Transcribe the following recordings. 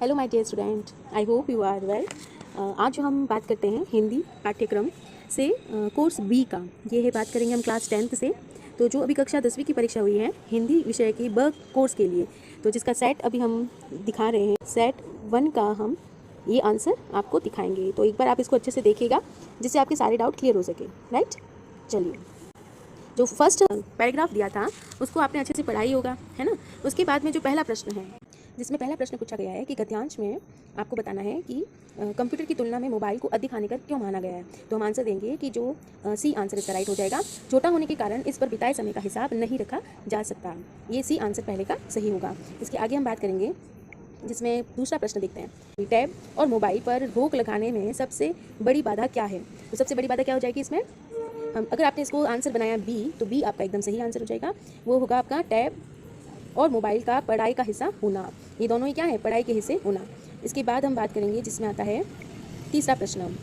Hello my dear student, I hope you are well. आज जो हम बात करते हैं हिंदी पाठ्यक्रम से कोर्स बी का, ये है बात करेंगे हम क्लास 10th से। तो जो अभी कक्षा 10वीं की परीक्षा हुई है हिंदी विषय की ब कोर्स के लिए, तो जिसका सेट अभी हम दिखा रहे हैं, सेट 1 का हम ये आंसर आपको दिखाएंगे। तो एक बार आप इसको अच्छे से देखिएगा जिससे आपके सारे डाउट क्लियर हो सके। राइट, चलिए। जो फर्स्ट पैराग्राफ दिया था उसको आपने अच्छे से पढ़ाई होगा, है ना। उसके बाद में जो पहला प्रश्न है, जिसमें पहला प्रश्न पूछा गया है कि गद्यांश में आपको बताना है कि कंप्यूटर की तुलना में मोबाइल को अधिक हानिकर क्यों माना गया है। तो हम आंसर देंगे कि जो सी आंसर इसका राइट हो जाएगा। छोटा होने के कारण इस पर बिताए समय का हिसाब नहीं रखा जा सकता। ये सी आंसर पहले का सही होगा। इसके आगे हम बात करेंगे जिसमें दूसरा प्रश्न देखते हैं। टैब और मोबाइल पर रोक लगाने में सबसे बड़ी बाधा क्या है। तो सबसे बड़ी बाधा क्या हो जाएगी इसमें, हम अगर आपने इसको आंसर बनाया बी, तो बी आपका एकदम सही आंसर हो जाएगा। वो होगा आपका टैब और मोबाइल का पढ़ाई का हिस्सा होना। ये दोनों ही क्या है, पढ़ाई के हिस्से होना। इसके बाद हम बात करेंगे जिसमें आता है तीसरा प्रश्न।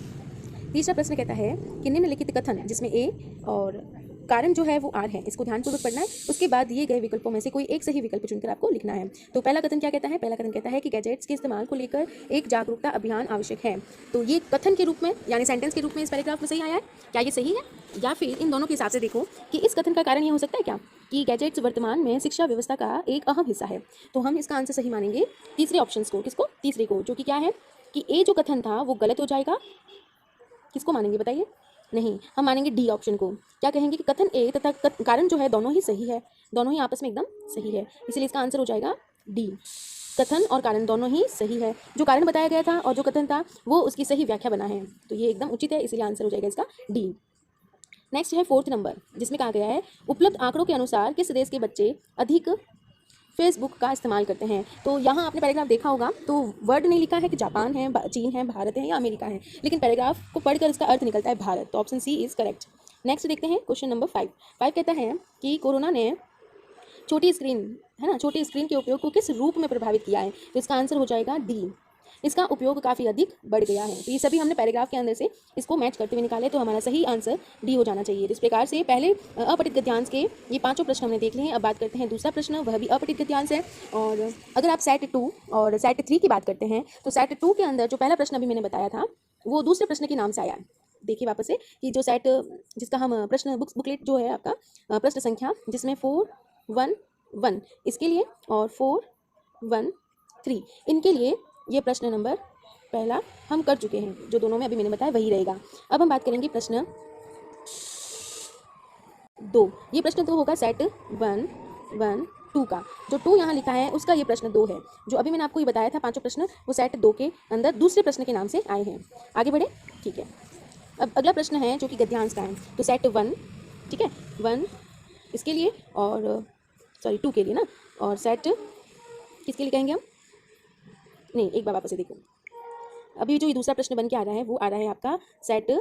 तीसरा प्रश्न कहता है कि निम्नलिखित कथन जिसमें ए और कारण जो है वो आर है, इसको ध्यानपूर्वक पढ़ना है। उसके बाद दिए गए विकल्पों में से कोई एक सही विकल्प चुनकर आपको लिखना है। तो पहला कथन क्या कहता है, पहला कथन कहता है कि गैजेट्स के इस्तेमाल को लेकर एक जागरूकता अभियान आवश्यक है। तो ये कथन के रूप में यानी सेंटेंस के रूप में इस पैराग्राफ में सही आया है। क्या ये सही है, या फिर इन दोनों के हिसाब से देखो कि इस कथन का कारण ये हो सकता है क्या कि गैजेट्स वर्तमान में शिक्षा व्यवस्था का एक अहम हिस्सा है। तो हम इसका आंसर सही मानेंगे तीसरे ऑप्शन को। किसको, तीसरे को, जो कि क्या है कि ए जो कथन था वो गलत हो जाएगा। किसको मानेंगे बताइए, नहीं, हम मानेंगे डी ऑप्शन को। क्या कहेंगे कि कथन ए तथा कारण जो है दोनों ही सही है, दोनों ही आपस में एकदम सही है, इसलिए इसका आंसर हो जाएगा डी। कथन और कारण दोनों ही सही है। जो कारण बताया गया था और जो कथन था वो उसकी सही व्याख्या बना है, तो ये एकदम उचित है, इसलिए आंसर हो जाएगा इसका डी। नेक्स्ट है फोर्थ नंबर, जिसमें कहा गया है उपलब्ध आंकड़ों के अनुसार किस देश के बच्चे अधिक फेसबुक का इस्तेमाल करते हैं। तो यहाँ आपने पैराग्राफ देखा होगा, तो वर्ड नहीं लिखा है कि जापान है, चीन है, भारत है या अमेरिका है, लेकिन पैराग्राफ को पढ़कर इसका अर्थ निकलता है भारत। तो option C is correct. Next देखते हैं क्वेश्चन नंबर 5। कहता है कि कोरोना ने छोटी स्क्रीन, है ना, छोटी स्क्रीन के उपयोग को किस रूप में प्रभावित किया है। तो इसका आंसर हो जाएगा डी, इसका उपयोग काफ़ी अधिक बढ़ गया है। तो ये सभी हमने पैराग्राफ के अंदर से इसको मैच करते हुए निकाले, तो हमारा सही आंसर डी हो जाना चाहिए। तो इस प्रकार से पहले अपठित गद्यांश के ये पांचों प्रश्न हमने देख लिए हैं। अब बात करते हैं दूसरा प्रश्न, वह भी अपठित गद्यांश है। और अगर आप सेट 2 और सेट 3 की बात करते हैं, तो सेट 2 के अंदर जो पहला प्रश्न अभी मैंने बताया था वो दूसरे प्रश्न के नाम से आया। देखिए वापस से कि जो सेट जिसका हम प्रश्न बुकलेट जो है आपका प्रश्न संख्या जिसमें 411 इसके लिए और 413 इनके लिए ये प्रश्न नंबर पहला हम कर चुके हैं। जो दोनों में अभी मैंने बताया वही रहेगा। अब हम बात करेंगे प्रश्न 2। ये प्रश्न 2 होगा सेट 112 का। जो 2 यहाँ लिखा है उसका ये प्रश्न 2 है। जो अभी मैंने आपको ये बताया था पांचों प्रश्न वो सेट 2 के अंदर दूसरे प्रश्न के नाम से आए हैं। आगे बढ़े, ठीक है। अब अगला प्रश्न है जो कि गद्यांश का है। तो सेट 1, ठीक है, 1 इसके लिए और सॉरी 2 के लिए ना, और सेट किसके लिए कहेंगे हम, नहीं, एक बार वापस से देखो। अभी जो ये दूसरा प्रश्न बन के आ रहा है वो आ रहा है आपका सेट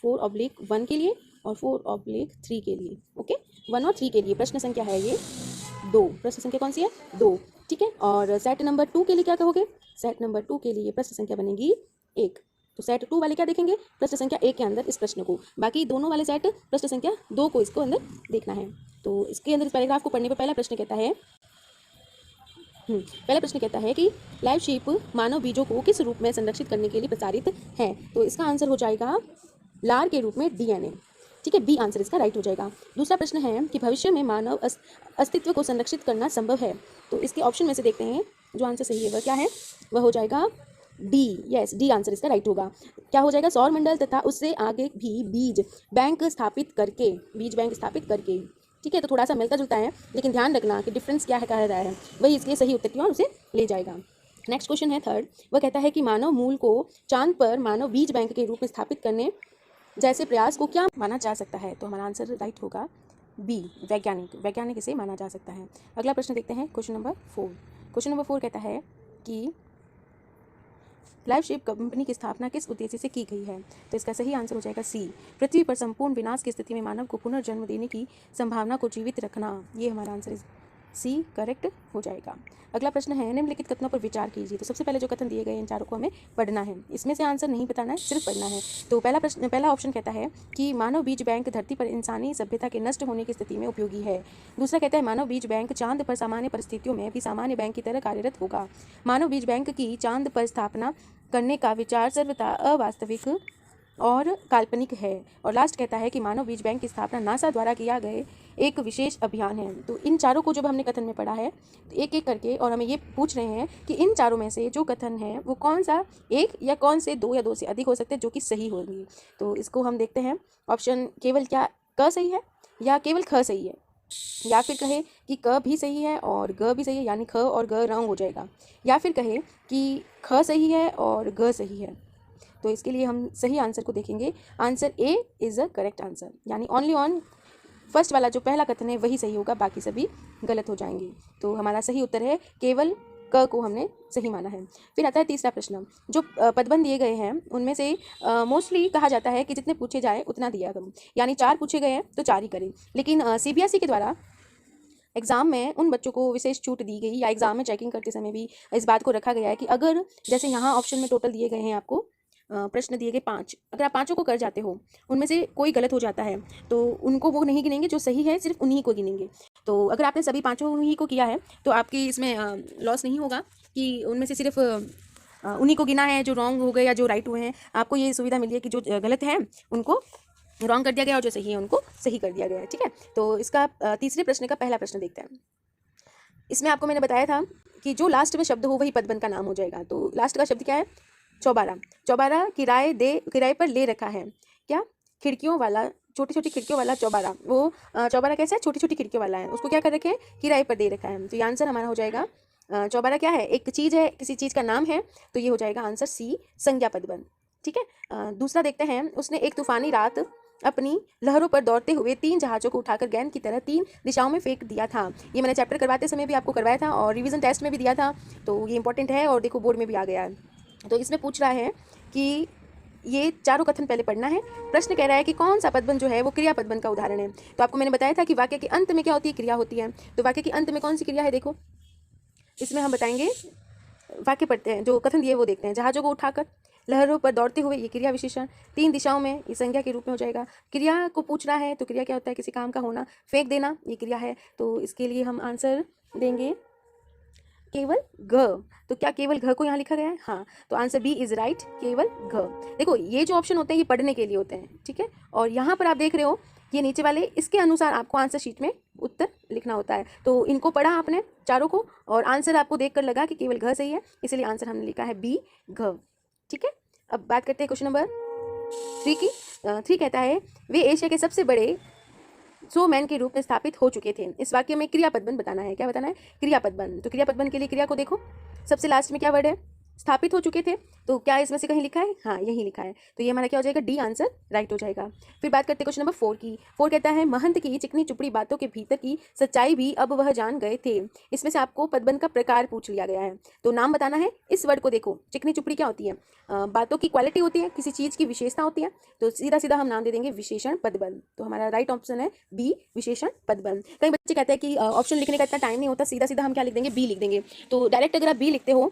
4/1 के लिए और 4/3 के लिए। ओके, 1 और 3 के लिए प्रश्न संख्या है ये 2। प्रश्न संख्या कौन सी है, 2, ठीक है। और सेट नंबर 2 के लिए क्या कहोगे, सेट नंबर 2 के लिए प्रश्न संख्या बनेगी 1। तो सेट 2 वाले क्या देखेंगे, प्रश्न संख्या 1 के अंदर इस प्रश्न को, बाकी दोनों वाले सेट प्रश्न संख्या 2 को इसको अंदर देखना है। तो इसके अंदर इस पैराग्राफ को पढ़ने पर पहला प्रश्न कहता है पहला प्रश्न कहता है कि लाइव शीप मानव बीजों को किस रूप में संरक्षित करने के लिए प्रसारित है। तो इसका आंसर हो जाएगा लार के रूप में डीएनए, ठीक है, बी आंसर इसका राइट हो जाएगा। दूसरा प्रश्न है कि भविष्य में मानव अस्तित्व को संरक्षित करना संभव है। तो इसके ऑप्शन में से देखते हैं जो आंसर सही है वह क्या है, वह हो जाएगा डी। यस, डी आंसर इसका राइट होगा। क्या हो जाएगा, सौर मंडल तथा उससे आगे भी बीज बैंक स्थापित करके, ठीक है। तो थोड़ा सा मिलता जुलता है, लेकिन ध्यान रखना कि डिफरेंस क्या है कह रहा है, वही इसलिए सही उत्तर की ओर उसे ले जाएगा। नेक्स्ट क्वेश्चन है 3rd। वह कहता है कि मानव मूल को चांद पर मानव बीज बैंक के रूप में स्थापित करने जैसे प्रयास को क्या माना जा सकता है। तो हमारा आंसर राइट होगा बी, वैज्ञानिक इसे माना जा सकता है। अगला प्रश्न देखते हैं क्वेश्चन नंबर 4। क्वेश्चन नंबर 4 कहता है कि लाइव शिप कंपनी की स्थापना किस उद्देश्य से की गई है। तो इसका सही आंसर हो जाएगा सी, पृथ्वी पर संपूर्ण विनाश की स्थिति में मानव को पुनर्जन्म देने की संभावना को जीवित रखना। ये हमारा आंसर सी करेक्ट हो जाएगा। अगला प्रश्न है, निम्नलिखित कथनों पर विचार कीजिए। तो सबसे पहले जो कथन दिए गए इन चारों को हमें पढ़ना है, इसमें से आंसर नहीं बताना है, सिर्फ पढ़ना है। तो पहला ऑप्शन कहता है कि मानव बीज बैंक धरती पर इंसानी सभ्यता के नष्ट होने की स्थिति में उपयोगी है। दूसरा कहता है मानव बीज बैंक चांद पर सामान्य परिस्थितियों में भी सामान्य बैंक की तरह कार्यरत होगा। मानव बीज बैंक की चांद पर स्थापना करने का विचार सर्वथा अवास्तविक और काल्पनिक है। और लास्ट कहता है कि मानव बीज बैंक की स्थापना नासा द्वारा किया गए एक विशेष अभियान है। तो इन चारों को जब हमने कथन में पढ़ा है तो एक एक करके, और हमें ये पूछ रहे हैं कि इन चारों में से जो कथन है वो कौन सा एक या कौन से दो या दो से अधिक हो सकते हैं जो कि सही होंगी। तो इसको हम देखते हैं, ऑप्शन केवल क्या क सही है या केवल ख सही है, या फिर कहे कि क भी सही है और ग भी सही है, यानी ख और ग रॉन्ग हो जाएगा, या फिर कहे कि ख सही है और ग सही है। तो इसके लिए हम सही आंसर को देखेंगे। Answer A is a correct answer, यानी ओनली ऑन फर्स्ट वाला जो पहला कथन है वही सही होगा, बाकी सभी गलत हो जाएंगे। तो हमारा सही उत्तर है केवल क को हमने सही माना है। फिर आता है तीसरा प्रश्न। जो पदबंध दिए गए हैं उनमें से मोस्टली कहा जाता है कि जितने पूछे जाए उतना दिया करो, यानी 4 पूछे गए हैं तो 4 ही करें। लेकिन CBSE के द्वारा एग्ज़ाम में उन बच्चों को विशेष छूट दी गई, या एग्ज़ाम में चेकिंग करते समय भी इस बात को रखा गया है कि अगर जैसे यहाँ ऑप्शन में टोटल दिए गए हैं आपको प्रश्न दिए गए 5, अगर आप पाँचों को कर जाते हो, उनमें से कोई गलत हो जाता है तो उनको वो नहीं गिनेंगे, जो सही है सिर्फ उन्हीं को गिनेंगे। तो अगर आपने सभी पाँचों ही को किया है तो आपकी इसमें लॉस नहीं होगा कि उनमें से सिर्फ उन्हीं को गिना है जो रॉन्ग हो गए या जो राइट हुए हैं। आपको ये सुविधा मिली है कि जो गलत है उनको रॉन्ग कर दिया गया और जो सही है उनको सही कर दिया गया है। ठीक है, तो इसका तीसरे प्रश्न का पहला प्रश्न देखते हैं। इसमें आपको मैंने बताया था कि जो लास्ट में शब्द हो वही पदबंध का नाम हो जाएगा। तो लास्ट का शब्द क्या है? चौबारा। चौबारा किराए पर ले रखा है। क्या? खिड़कियों वाला, छोटी छोटी खिड़कियों वाला चौबारा। वो चौबारा कैसा है? छोटी छोटी खिड़कियों वाला है, उसको क्या कर रखे हैं? किराए पर दे रखा है। तो ये आंसर हमारा हो जाएगा, चौबारा क्या है? एक चीज़ है, किसी चीज़ का नाम है, तो ये हो जाएगा आंसर सी, संज्ञा पदबंध। ठीक है, दूसरा देखते हैं। उसने एक तूफानी रात अपनी लहरों पर दौड़ते हुए 3 जहाज़ों को उठाकर गेंद की तरह 3 दिशाओं में फेंक दिया था। ये मैंने चैप्टर करवाते समय भी आपको करवाया था और रिवीजन टेस्ट में भी दिया था, तो ये इंपॉर्टेंट है और देखो बोर्ड में भी आ गया है। तो इसमें पूछ रहा है कि ये चारों कथन पहले पढ़ना है। प्रश्न कह रहा है कि कौन सा पदबंध जो है वो क्रिया पदबंध का उदाहरण है। तो आपको मैंने बताया था कि वाक्य के अंत में क्या होती है? क्रिया होती है। तो वाक्य के अंत में कौन सी क्रिया है? देखो इसमें हम बताएंगे, वाक्य पढ़ते हैं, जो कथन दिए वो देखते हैं। जहाज़ों को उठाकर, लहरों पर दौड़ते हुए, ये क्रिया विशेषण, 3 दिशाओं में, ये संज्ञा के रूप में हो जाएगा। क्रिया को पूछ रहा है तो क्रिया क्या होता है? किसी काम का होना। फेंक देना ये क्रिया है, तो इसके लिए हम आंसर देंगे केवल घ। तो क्या केवल घ को यहाँ लिखा गया है? हाँ, तो आंसर बी इज राइट, केवल घ। देखो ये जो ऑप्शन होते हैं ये पढ़ने के लिए होते हैं, ठीक है। और यहाँ पर आप देख रहे हो ये नीचे वाले, इसके अनुसार आपको आंसर शीट में उत्तर लिखना होता है। तो इनको पढ़ा आपने चारों को और आंसर आपको देखकर लगा कि केवल घ सही है, इसलिए आंसर हमने लिखा है बी, घ। ठीक है, अब बात करते हैं क्वेश्चन नंबर 3 की। 3 कहता है वे एशिया के सबसे बड़े 100 मैन के रूप में स्थापित हो चुके थे। इस वाक्य में क्रिया पदबंध बताना है। क्या बताना है? क्रिया पदबंध। तो क्रिया पदबंध के लिए क्रिया को देखो, सबसे लास्ट में क्या वर्ड है? स्थापित हो चुके थे। तो क्या इसमें से कहीं लिखा है? हाँ, यही लिखा है। तो ये हमारा क्या हो जाएगा? डी आंसर राइट हो जाएगा। फिर बात करते हैं क्वेश्चन नंबर 4 की। 4 कहता है महंत की चिकनी चुपड़ी बातों के भीतर की सच्चाई भी अब वह जान गए थे। इसमें से आपको पदबंध का प्रकार पूछ लिया गया है, तो नाम बताना है। इस वर्ड को देखो, चिकनी चुपड़ी क्या होती है? बातों की क्वालिटी होती है, किसी चीज़ की विशेषता होती है, तो सीधा सीधा हम नाम दे देंगे विशेषण पदबंध। तो हमारा राइट ऑप्शन है बी, विशेषण पदबंध। कई बच्चे कहते हैं कि ऑप्शन लिखने का इतना टाइम नहीं होता, सीधा सीधा हम क्या लिख देंगे? बी लिख देंगे। तो डायरेक्ट अगर आप बी लिखते हो,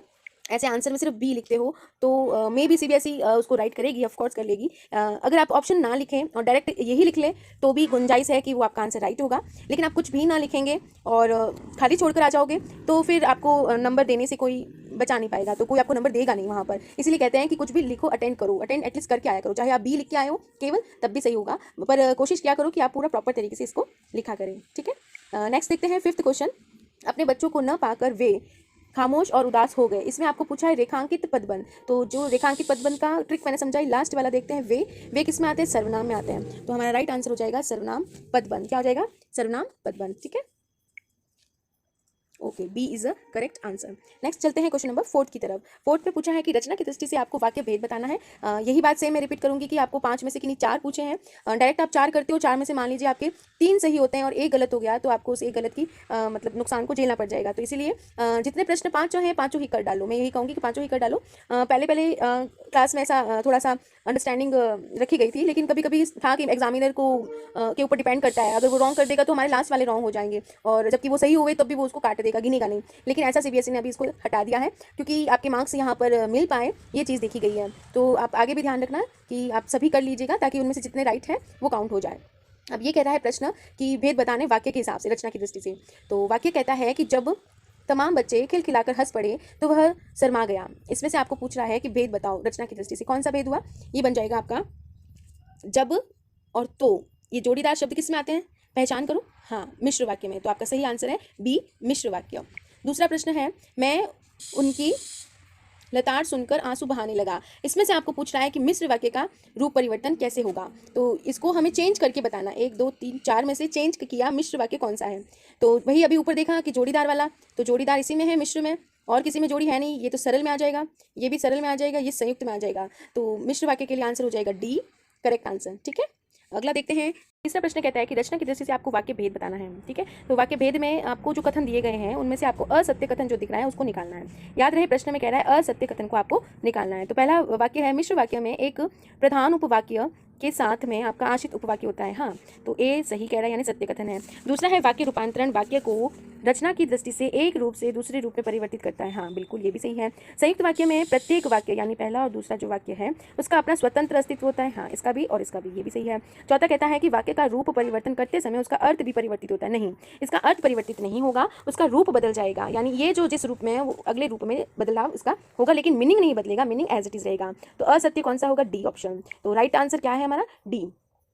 ऐसे आंसर में सिर्फ बी लिखते हो, तो मे बी CBSE उसको राइट करेगी, ऑफ कोर्स कर लेगी। अगर आप ऑप्शन ना लिखें और डायरेक्ट यही लिख लें तो भी गुंजाइश है कि वो आपका आंसर राइट होगा। लेकिन आप कुछ भी ना लिखेंगे और खाली छोड़कर आ जाओगे तो फिर आपको नंबर देने से कोई बचा नहीं पाएगा, तो कोई आपको नंबर देगा नहीं वहाँ पर। इसलिए कहते हैं कि कुछ भी लिखो, अटेंड करो, अटेंड एटलीस्ट करके आया करो। चाहे आप बी लिख के आए हो केवल, तब भी सही होगा, पर कोशिश क्या करो कि आप पूरा प्रॉपर तरीके से इसको लिखा करें। ठीक है, नेक्स्ट देखते हैं 5th क्वेश्चन। अपने बच्चों को न पाकर वे खामोश और उदास हो गए। इसमें आपको पूछा है रेखांकित पदबंध। तो जो रेखांकित पदबंध का ट्रिक मैंने समझाई, लास्ट वाला देखते हैं। वे किस में आते हैं? सर्वनाम में आते हैं। तो हमारा राइट आंसर हो जाएगा सर्वनाम पदबंध। क्या हो जाएगा? सर्वनाम पदबंध। ठीक है, okay, B is a correct answer. Next चलते हैं क्वेश्चन नंबर 4 की तरफ। 4 पे पूछा है कि रचना की दृष्टि से आपको वाक्य भेद बताना है। यही बात सेम मैं रिपीट करूंगी कि आपको 5 में से किन्हीं 4 पूछे हैं। डायरेक्ट आप 4 करते हो, 4 में से मान लीजिए आपके 3 सही होते हैं और एक गलत हो गया, तो आपको उस एक गलत की मतलब नुकसान को झेलना पड़ जाएगा। तो इसीलिए जितने प्रश्न 5 हैं 5 ही कर डालो। मैं यही कहूँगी कि 5 ही कर डालो। पहले पहले क्लास में ऐसा थोड़ा सा अंडरस्टैंडिंग रखी गई थी, लेकिन कभी कभी था कि एग्जामिनर को के ऊपर डिपेंड करता है। अगर वो रॉन्ग कर देगा तो हमारे लास्ट वाले रॉन्ग हो जाएंगे, और जबकि वो सही हुए तब भी वो उसको काट देगा, गिनेगा नहीं। लेकिन ऐसा सीबीएसई ने अभी इसको हटा दिया है, क्योंकि आपके मार्क्स यहाँ पर मिल पाए, ये चीज़ देखी गई है। तो आप आगे भी ध्यान रखना कि आप सभी कर लीजिएगा, ताकि उनमें से जितने राइट हैं वो काउंट हो जाए। अब ये कह रहा है प्रश्न कि भेद बताने वाक्य के हिसाब से रचना की दृष्टि से। तो वाक्य कहता है कि जब तमाम बच्चे खिलखिलाकर हंस पड़े तो वह शर्मा गया। इसमें से आपको पूछ रहा है कि भेद बताओ रचना की दृष्टि से, कौन सा भेद हुआ। ये बन जाएगा आपका जब और तो, ये जोड़ीदार शब्द किस में आते हैं, पहचान करो। हाँ, मिश्र वाक्य में। तो आपका सही आंसर है बी, मिश्र वाक्य। दूसरा प्रश्न है, मैं उनकी लताड़ सुनकर आंसू बहाने लगा। इसमें से आपको पूछ रहा है कि मिश्र वाक्य का रूप परिवर्तन कैसे होगा। तो इसको हमें चेंज करके बताना, 1 2 3 4 में से चेंज किया मिश्र वाक्य कौन सा है। तो वही अभी ऊपर देखा कि जोड़ीदार वाला, तो जोड़ीदार इसी में है, मिश्र में, और किसी में जोड़ी है नहीं। ये तो सरल में आ जाएगा, ये भी सरल में आ जाएगा, ये संयुक्त में आ जाएगा। तो मिश्र वाक्य के लिए आंसर हो जाएगा डी, करेक्ट आंसर। ठीक है, अगला देखते हैं। तीसरा प्रश्न कहता है कि रचना की दृष्टि से आपको वाक्य भेद बताना है। ठीक है, तो वाक्य भेद में आपको जो कथन दिए गए हैं उनमें से आपको असत्य कथन जो दिख रहा है उसको निकालना है। याद रहे, प्रश्न में कह रहा है असत्य कथन को आपको निकालना है। तो पहला वाक्य है, मिश्र वाक्य में एक प्रधान उपवाक्य के साथ में आपका आश्रित उपवाक्य होता है। हाँ, तो ए सही कह रहा है, यानी सत्य कथन है। दूसरा है, वाक्य रूपांतरण वाक्य को रचना की दृष्टि से एक रूप से दूसरे रूप में परिवर्तित करता है। हाँ, बिल्कुल, ये भी सही है। संयुक्त वाक्य में प्रत्येक वाक्य यानी पहला और दूसरा जो वाक्य है उसका अपना स्वतंत्र अस्तित्व होता है। हाँ, इसका भी और इसका भी, ये भी सही है। चौथा कहता है कि वाक्य का रूप परिवर्तन करते समय उसका अर्थ भी परिवर्तित होता है। नहीं, इसका अर्थ परिवर्तित नहीं होगा, उसका रूप बदल जाएगा। यानी ये जो जिस रूप में है वो अगले रूप में बदलाव इसका होगा, लेकिन मीनिंग नहीं बदलेगा, मीनिंग एज इट इज रहेगा। तो असत्य कौन सा होगा, डी ऑप्शन। तो राइट आंसर क्या है हमारा, डी।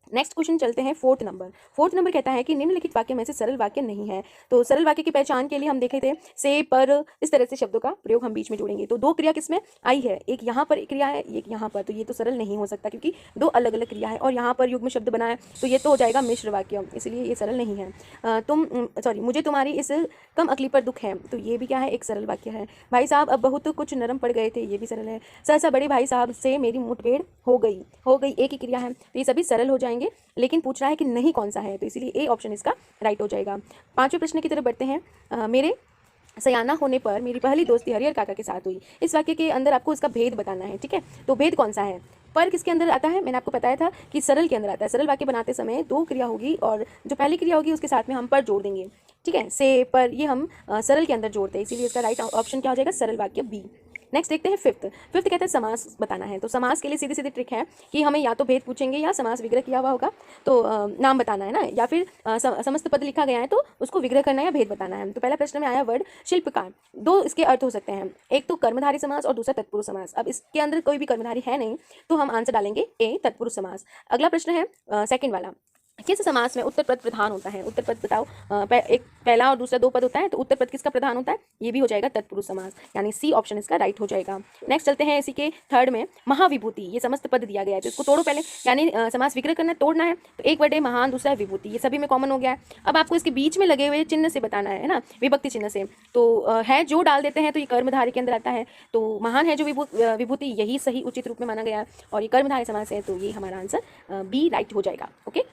नेक्स्ट क्वेश्चन चलते हैं 4th नंबर। 4th नंबर कहता है कि निम्नलिखित वाक्य में से सरल वाक्य नहीं है। तो सरल वाक्य की पहचान के लिए हम देखे थे से, पर, इस तरह से शब्दों का प्रयोग हम बीच में जोड़ेंगे। तो 2 क्रिया किसमें आई है, एक यहाँ पर क्रिया है, एक यहाँ पर। तो ये तो सरल नहीं हो सकता, क्योंकि 2 अलग अलग क्रिया है, और यहाँ पर युग्म शब्द बना है, तो ये तो हो जाएगा मिश्र वाक्य, इसलिए ये सरल नहीं है। मुझे तुम्हारी इस कम अकली पर दुख है, तो ये भी क्या है, एक सरल वाक्य है। भाई साहब अब बहुत कुछ नरम पड़ गए थे, ये भी सरल है। सहसा बड़े भाई साहब से मेरी मुठभेड़ हो गई, एक ही क्रिया है। तो ये सभी सरल हो जाएंगे, लेकिन पूछ रहा है कि नहीं कौन सा है, तो इसीलिए ए ऑप्शन इसका राइट हो जाएगा। 5वें प्रश्न की तरफ बढ़ते हैं। मेरे सयाना होने पर मेरी पहली दोस्ती हरिहर काका के साथ हुई। इस वाक्य के अंदर आपको इसका भेद बताना है। ठीक है, तो भेद कौन सा है, पर किसके अंदर आता है, मैंने आपको बताया था कि सरल के अंदर आता है। सरल वाक्य बनाते समय 2 क्रिया होगी, और जो पहली क्रिया होगी उसके साथ में हम पर जोड़ देंगे। ठीक है, से, पर, ये हम सरल के अंदर जोड़ते हैं, इसीलिए इसका राइट ऑप्शन क्या हो जाएगा, सरल वाक्य बी। नेक्स्ट देखते हैं 5th कहता है समास बताना है। तो समास के लिए सीधी सीधी ट्रिक है कि हमें या तो भेद पूछेंगे या समास विग्रह किया हुआ होगा, तो नाम बताना है ना, या फिर समस्त पद लिखा गया है तो उसको विग्रह करना है या भेद बताना है। तो पहला प्रश्न में आया वर्ड शिल्पकार। 2 इसके अर्थ हो सकते हैं, एक तो कर्मधारी समास और दूसरा तत्पुरुष समास। अब इसके अंदर कोई भी कर्मधारी है नहीं, तो हम आंसर डालेंगे ए, तत्पुरुष समास। अगला प्रश्न है सेकंड वाला, किस समास में उत्तर पद प्रधान होता है। उत्तर पद बताओ, एक पहला और दूसरा 2 पद होता है, तो उत्तर पद किसका प्रधान होता है, ये भी हो जाएगा तत्पुरुष समास, यानी सी ऑप्शन इसका राइट हो जाएगा। नेक्स्ट चलते हैं इसी के 3rd में, महाविभूति। ये समस्त पद दिया गया है, तो इसको तोड़ो पहले, यानी समास विग्रह करना है, तोड़ना है। तो एक वर्ड है महान, दूसरा है विभूति, ये सभी में कॉमन हो गया है। अब आपको इसके बीच में लगे हुए चिन्ह से बताना है ना, विभक्ति चिन्ह से। तो है जो डाल देते हैं, तो ये कर्मधारी के अंदर आता है। तो महान है जो विभूति, यही सही उचित रूप में माना गया है, और ये कर्मधारी समास है, तो ये हमारा आंसर बी राइट हो जाएगा। ओके,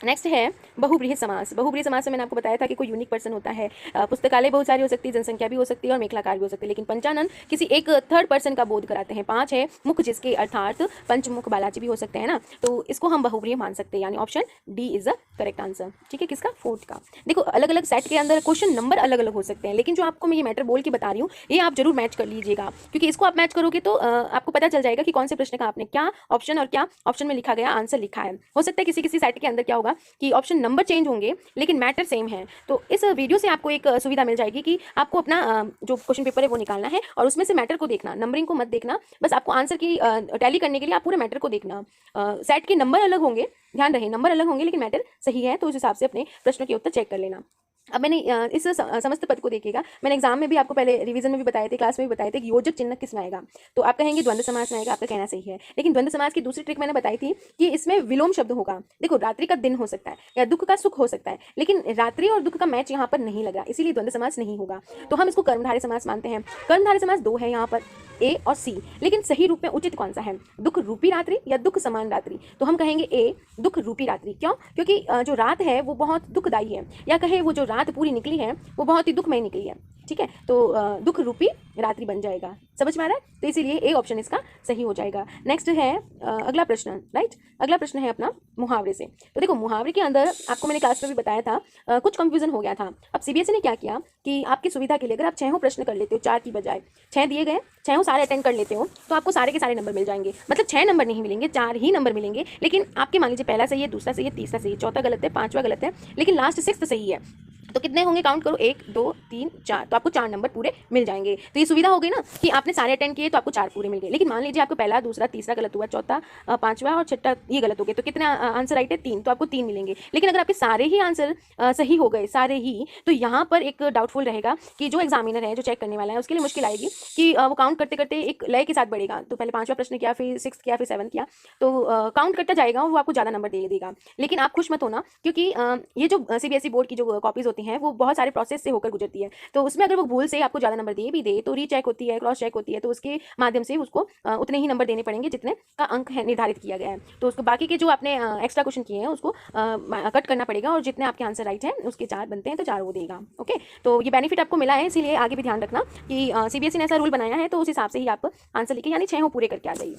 नेक्स्ट है बहुब्रीहि समास। बहुब्रीहि समास में मैंने आपको बताया था कि कोई यूनिक पर्सन होता है। पुस्तकालय बहुत सारी हो सकती है, जनसंख्या भी हो सकती है, और मेखलाकार भी हो सकती है, लेकिन पंचानन किसी एक 3rd पर्सन का बोध कराते हैं। 5 है मुख जिसके, अर्थात पंचमुख बालाजी भी हो सकते हैं ना, तो इसको हम बहुब्रीहि मान सकते हैं, यानी option D is the correct answer. ठीक है, किसका, 4th का। देखो अलग अलग सेट के अंदर क्वेश्चन नंबर अलग अलग हो सकते हैं, लेकिन जो आपको मैं ये मैटर बोल के बता रही हूँ ये आप जरूर मैच कर लीजिएगा, क्योंकि इसको आप मैच करोगे तो आपको पता चल जाएगा कि कौन से प्रश्न का आपने क्या ऑप्शन और क्या ऑप्शन में लिखा गया आंसर लिखा है। हो सकता है किसी किसी सेट के अंदर क्या होगा कि ऑप्शन नंबर चेंज होंगे लेकिन मैटर सेम है। तो इस वीडियो से आपको एक सुविधा मिल जाएगी कि आपको अपना जो क्वेश्चन पेपर है वो निकालना है, और उसमें से मैटर को देखना, नंबरिंग को मत देखना, बस आपको आंसर की टैली करने के लिए आप पूरे मैटर को देखना। सेट के नंबर अलग होंगे, ध्यान रहे नंबर अलग होंगे, लेकिन मैटर सही है, तो उस हिसाब से अपने प्रश्नों के उत्तर चेक कर लेना। अब मैंने इस समस्त पद को देखिएगा, मैंने एग्जाम में भी आपको पहले रिवीजन में भी बताए थे, क्लास में भी बताए थे कि योजक चिन्ह किस में आएगा। तो आप कहेंगे द्वंद्व समास में आएगा, आपका कहना सही है। लेकिन द्वंद्व समास की दूसरी ट्रिक मैंने बताई थी कि इसमें विलोम शब्द होगा। देखो, रात्रि का दिन हो सकता है या दुख का सुख हो सकता है, लेकिन रात्रि और दुख का मैच यहाँ पर नहीं लगा, इसीलिए द्वंद्व समास नहीं होगा। तो हम इसको कर्मधारय समास मानते हैं। कर्मधारय समास दो है यहाँ पर, ए और सी, लेकिन सही रूप में उचित कौन सा है, दुख रूपी रात्रि या दुख समान रात्रि। तो हम कहेंगे ए, दुख रूपी रात्रि। क्यों? क्योंकि जो रात है वो बहुत दुखदायी है, या कहे वो जो रात पूरी निकली है वो बहुत ही दुखमय निकली है। ठीक है, तो दुख रूपी रात्रि बन जाएगा। समझ में आ रहा है? तो इसीलिए ए ऑप्शन इसका सही हो जाएगा। नेक्स्ट है अगला प्रश्न, राइट। अगला प्रश्न है अपना मुहावरे से। तो देखो, मुहावरे के अंदर आपको मैंने क्लास में भी बताया था, कुछ कंफ्यूजन हो गया था। अब सीबीएसई ने क्या किया कि आपकी सुविधा के लिए अगर आप 6 प्रश्न कर लेते हो 4 की बजाय, 6 दिए गए, 6 सारे अटेंड कर लेते हो, तो आपको सारे के सारे नंबर मिल जाएंगे। मतलब 6 नंबर नहीं मिलेंगे, 4 ही नंबर मिलेंगे। लेकिन आपके मान लीजिए पहला सही है, दूसरा सही है, तीसरा सही है, चौथा गलत है, पांचवा गलत है, लेकिन लास्ट 6 सही है। तो कितने होंगे, काउंट करो, 1 2 3 4, तो आपको 4 नंबर पूरे मिल जाएंगे। तो ये सुविधा हो गई ना कि आपने सारे अटेंड किए तो आपको 4 पूरे मिल गए। लेकिन मान लीजिए आपको पहला, दूसरा, तीसरा गलत हुआ, चौथा, पांचवा और छठा ये गलत हो गए, तो कितने आंसर राइट है, 3, तो आपको 3 मिलेंगे। लेकिन अगर आपके सारे ही आंसर सही हो गए, सारे ही, तो यहाँ पर एक डाउटफुल रहेगा कि जो एग्जामिनर है, जो चेक करने वाला है, उसके लिए मुश्किल आएगी कि वो काउंट करते करते एक लय के साथ बढ़ेगा। तो पहले 5वां प्रश्न किया, फिर 6 किया, फिर 7 किया, तो काउंट करता जाएगा और वो आपको ज़्यादा नंबर दे देगा। लेकिन आप खुश मत होना, क्योंकि ये जो सीबीएसई बोर्ड की जो कॉपीज होती हैं वो बहुत सारे प्रोसेस से होकर गुजरती है। तो उसमें अगर वो भूल से आपको ज़्यादा नंबर दे भी दे, तो रीचेक होती है, क्रॉस चेक होती है, तो उसके माध्यम से उसको उतने ही नंबर देने पड़ेंगे जितने का अंक है निर्धारित किया गया है। तो उसको बाकी के जो आपने एक्स्ट्रा क्वेश्चन किए हैं उसको कट करना पड़ेगा, और जितने आपके आंसर राइट है उसके 4 बनते हैं तो 4 वो देगा। ओके, तो ये बेनिफिट आपको मिला है, इसीलिए आगे भी ध्यान रखना कि सीबीएसई ने ऐसा रूल बनाया है, तो उस हिसाब से ही आप आंसर लिखे, यानी 6 पूरे करके आ जाइए।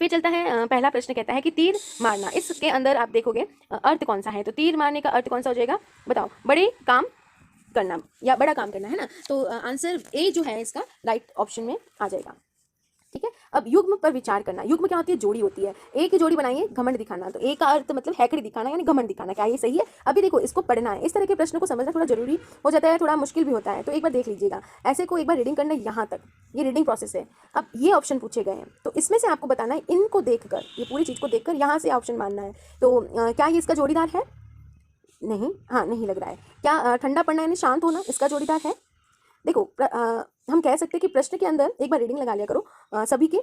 फिर चलता है पहला प्रश्न, कहता है कि तीर मारना, इसके अंदर आप देखोगे अर्थ कौन सा है। तो तीर मारने का अर्थ कौन सा हो जाएगा, बताओ, बड़े काम करना या बड़ा काम करना, है ना। तो आंसर ए जो है इसका राइट ऑप्शन में आ जाएगा। ठीक है, अब युग्म पर विचार करना। युग्म क्या होती है, जोड़ी होती है। एक की जोड़ी बनाइए, घमंड दिखाना। तो एक का अर्थ मतलब हैकड़ी दिखाना, यानी घमंड दिखाना। क्या ये सही है? अभी देखो, इसको पढ़ना है, इस तरह के प्रश्न को समझना थोड़ा जरूरी हो जाता है, थोड़ा मुश्किल भी होता है। तो एक बार देख लीजिएगा, ऐसे को एक बार रीडिंग करना, यहाँ तक ये रीडिंग प्रोसेस है। अब ये ऑप्शन पूछे गए हैं, तो इसमें से आपको बताना है, इनको देखकर, ये पूरी चीज़ को देखकर यहाँ से ऑप्शन मानना है। तो क्या ये इसका जोड़ीदार है? नहीं, हाँ, नहीं लग रहा है। क्या ठंडा पड़ना यानी शांत होना इसका जोड़ीदार है? देखो, हम कह सकते हैं कि प्रश्न के अंदर एक बार रीडिंग लगा लिया करो सभी के।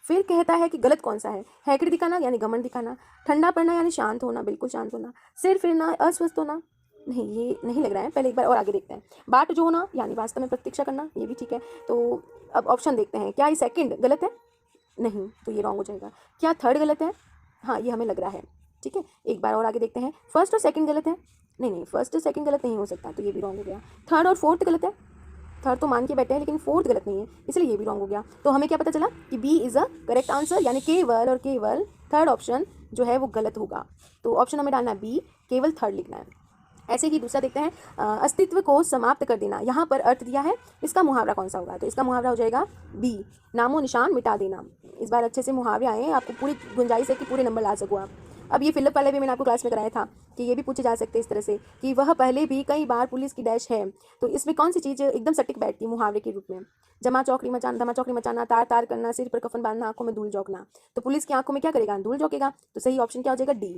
फिर कहता है कि गलत कौन सा है, हैकड़ी दिखाना यानी घमंड दिखाना, ठंडा पड़ना यानी शांत होना, बिल्कुल शांत होना, सिर फिरना, अस्वस्थ होना, नहीं, ये नहीं लग रहा है। पहले एक बार और आगे देखते हैं। बाट जो होना यानी वास्तव में प्रतीक्षा करना, ये भी ठीक है। तो अब ऑप्शन देखते हैं, क्या ये सेकंड गलत है? नहीं, तो ये रॉन्ग हो जाएगा। क्या थर्ड गलत है? हाँ, ये हमें लग रहा है। ठीक है, एक बार और आगे देखते हैं। फर्स्ट और सेकंड गलत है? नहीं नहीं, फर्स्ट और सेकंड गलत नहीं हो सकता, तो ये भी रॉन्ग हो गया। थर्ड और फोर्थ गलत है? थर्ड तो मान के बैठे हैं, लेकिन फोर्थ गलत नहीं है, इसलिए ये भी रॉन्ग हो गया। तो हमें क्या पता चला कि B is a correct answer, यानी केवल और केवल थर्ड ऑप्शन जो है वो गलत होगा। तो ऑप्शन हमें डालना है बी, केवल थर्ड लिखना है। ऐसे ही दूसरा देखते हैं, अस्तित्व को समाप्त कर देना। यहाँ पर अर्थ दिया है, इसका मुहावरा कौन सा होगा? तो इसका मुहावरा हो जाएगा बी, नामो निशान मिटा देना। इस बार अच्छे से मुहावरे आए हैं, आपको पूरी गुंजाइश है कि पूरे नंबर ला सको आप। अब ये फिलअप वाले भी मैंने आपको क्लास में कराया था कि ये भी पूछे जा सकते हैं इस तरह से कि वह पहले भी कई बार पुलिस की डैश है। तो इसमें कौन सी चीज़ एकदम सटीक बैठती है मुहावरे के रूप में? जमा चौकड़ी मचाना, धमा चौकड़ी मचाना, तार तार करना, सिर पर कफन बांधना, आंखों में धूल झोंकना। तो पुलिस की आंखों में क्या करेगा? धूल झोंकेगा। तो सही ऑप्शन क्या हो जाएगा? डी।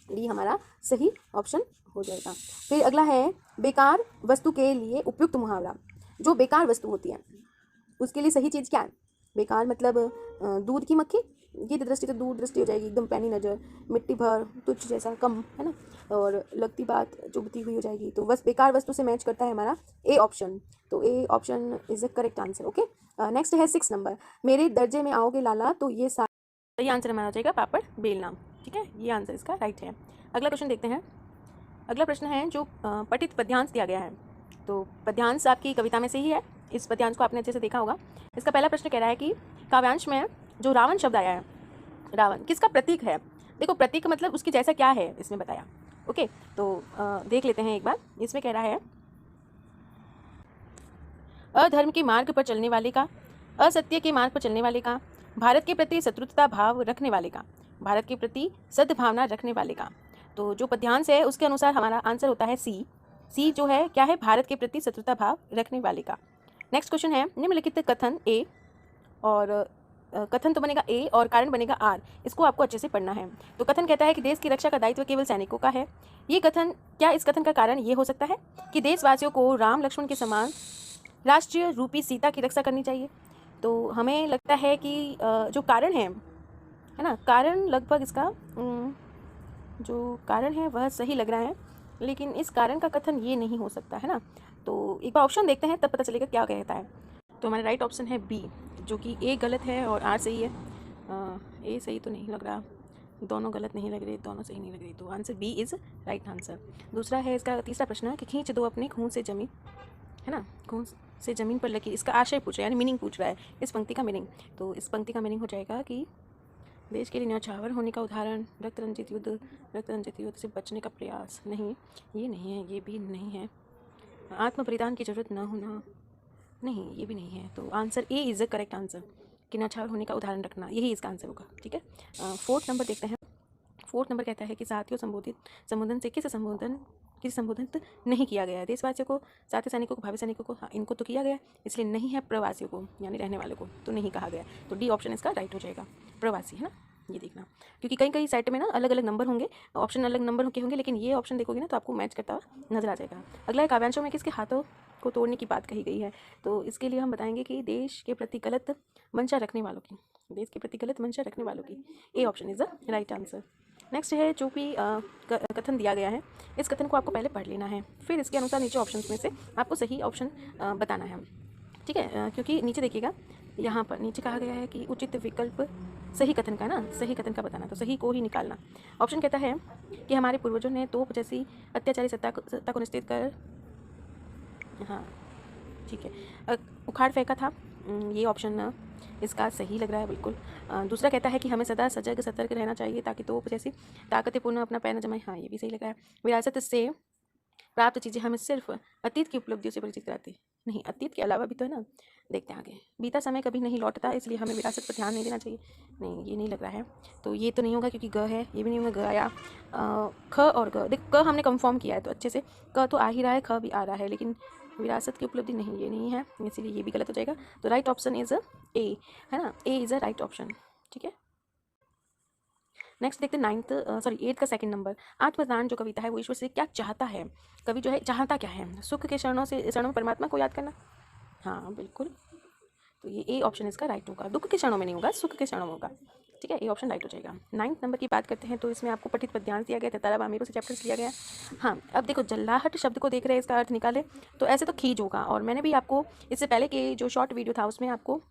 डी हमारा सही ऑप्शन हो जाएगा। फिर अगला है बेकार वस्तु के लिए उपयुक्त मुहावरा। जो बेकार वस्तु होती है उसके लिए सही चीज़ क्या है? बेकार मतलब दूध की मक्खी, ये दृष्टि तो दूर दृष्टि हो जाएगी, एकदम पैनी नज़र, मिट्टी भर, तुच्छ जैसा, कम, है ना, और लगती बात चुभती हुई हो जाएगी। तो बस बेकार वस्तु से मैच करता है हमारा ए ऑप्शन। तो A option is the correct answer. Okay, next है 6 नंबर, मेरे दर्जे में आओगे लाला तो ये सही आंसर हमारा हो जाएगा पापड़ बेलना। ठीक है, ये आंसर इसका राइट है। अगला क्वेश्चन देखते हैं। अगला प्रश्न है जो पठित पद्यांश दिया गया है। तो पद्यांश आपकी कविता में से ही है, इस पद्यांश को आपने अच्छे से देखा होगा। इसका पहला प्रश्न कह रहा है कि काव्यांश में जो रावण शब्द आया है, रावण किसका प्रतीक है? देखो, प्रतीक मतलब उसके जैसा क्या है इसमें बताया। ओके, तो देख लेते हैं एक बार। इसमें कह रहा है अधर्म के मार्ग पर चलने वाले का, असत्य के मार्ग पर चलने वाले का, भारत के प्रति शत्रुता भाव रखने वाले का, भारत के प्रति सद्भावना रखने वाले का। तो जो पद्यांश है उसके अनुसार हमारा आंसर होता है सी। सी जो है क्या है? भारत के प्रति शत्रुता भाव रखने वाले का। नेक्स्ट क्वेश्चन है निम्नलिखित कथन ए और कथन तो बनेगा ए और कारण बनेगा आर। इसको आपको अच्छे से पढ़ना है। तो कथन कहता है कि देश की रक्षा का दायित्व केवल सैनिकों का है। ये कथन, क्या इस कथन का कारण ये हो सकता है कि देशवासियों को राम लक्ष्मण के समान राष्ट्रीय रूपी सीता की रक्षा करनी चाहिए? तो हमें लगता है कि जो कारण है ना, कारण लगभग इसका जो कारण है वह सही लग रहा है, लेकिन इस कारण का कथन ये नहीं हो सकता है ना। तो एक बार ऑप्शन देखते हैं, तब पता चलेगा क्या कहता है। तो हमारा राइट ऑप्शन है बी, जो कि ए गलत है और आर सही है। ए सही तो नहीं लग रहा, दोनों गलत नहीं लग रहे, दोनों सही नहीं लग रही, तो answer B is right answer. दूसरा है इसका तीसरा प्रश्न है कि खींच दो अपने खून से जमीन, है ना, खून से ज़मीन पर लगी। इसका आशय पूछ रहा है, यानी मीनिंग पूछ रहा है, इस पंक्ति का मीनिंग। तो इस पंक्ति का मीनिंग हो जाएगा कि देश के लिए न्यौछावर होने का उदाहरण, रक्त रंजित युद्ध से बचने का प्रयास। नहीं, ये नहीं है, ये भी नहीं है। आत्म बलिदान की जरूरत न होना, नहीं, ये भी नहीं है। तो answer A is the correct answer, कि न्यौछावर होने का उदाहरण रखना, यही इसका आंसर होगा। ठीक है, फोर्थ नंबर देखते हैं। फोर्थ नंबर कहता है कि साथियों संबोधन से किस संबोधित नहीं किया गया है। देशवासियों को, साथी सैनिकों को, भावी सैनिकों को, हाँ, इनको तो किया गया, इसलिए नहीं है प्रवासियों को, यानी रहने वालों को तो नहीं कहा गया। तो डी ऑप्शन इसका राइट हो जाएगा, प्रवासी, है ना, ये देखना। क्योंकि कई कई साइट में ना अलग अलग नंबर होंगे, ऑप्शन अलग नंबर के होंगे, लेकिन ये ऑप्शन देखोगे ना तो आपको मैच करता हुआ नजर आ जाएगा। अगला है काव्यांशों में किसके हाथों को तोड़ने की बात कही गई है। तो इसके लिए हम बताएंगे कि देश के प्रति गलत मंशा रखने वालों की, देश के प्रति गलत मंशा रखने वालों की। A option is the right answer. Next है जो भी कथन दिया गया है, इस कथन को आपको पहले पढ़ लेना है, फिर इसके अनुसार नीचे ऑप्शन में से आपको सही ऑप्शन बताना है। ठीक है, क्योंकि नीचे देखिएगा, यहाँ पर नीचे कहा गया है कि उचित विकल्प सही कथन का ना, सही कथन का बताना, तो सही को ही निकालना। ऑप्शन कहता है कि हमारे पूर्वजों ने तोप जैसी अत्याचारी सत्ता को निश्चित कर, हाँ ठीक है, उखाड़ फेंका था। ये ऑप्शन इसका सही लग रहा है बिल्कुल। दूसरा कहता है कि हमें सदा सजग सतर्क रहना चाहिए ताकि तोप जैसी ताकतें पूर्ण अपना पैर न जमाएं। हाँ, ये भी सही लग रहा है। विरासत से प्राप्त चीज़ें हमें सिर्फ अतीत की उपलब्धियों से परिचित कराती, नहीं, अतीत के अलावा भी तो है ना। देखते हैं आगे, बीता समय कभी नहीं लौटता, इसलिए हमें विरासत पर ध्यान नहीं देना चाहिए। नहीं, ये नहीं लग रहा है, तो ये तो नहीं होगा क्योंकि ग है, ये भी नहीं होगा। ग आया, ख और ग, देख क हमने कंफर्म किया है तो अच्छे से, क तो आ ही रहा है, ख भी आ रहा है, लेकिन विरासत की उपलब्धि नहीं, ये नहीं है, इसीलिए ये भी गलत हो जाएगा। तो राइट ऑप्शन इज़ ए, है ना, A is a right option. ठीक है, नेक्स्ट देखते हैं एट्थ का सेकंड नंबर। आत्मदान जो कविता है वो ईश्वर से क्या चाहता है। कवि जो है चाहता क्या है, सुख के क्षणों में परमात्मा को याद करना। हाँ बिल्कुल, तो ये ए ऑप्शन इसका राइट होगा। दुख के क्षणों में नहीं होगा, सुख के क्षणों में होगा। ठीक है, ए ऑप्शन राइट हो जाएगा। 9th नंबर की बात करते हैं, तो इसमें आपको पठित पद्यांश दिया गया था, तारा बामीरों से चैप्टर्स लिया गया। हाँ, अब देखो जल्लाहट शब्द को देख रहे हैं, इसका अर्थ निकाले तो ऐसे तो खींच होगा, और मैंने भी आपको इससे पहले के जो शॉर्ट वीडियो था उसमें आपको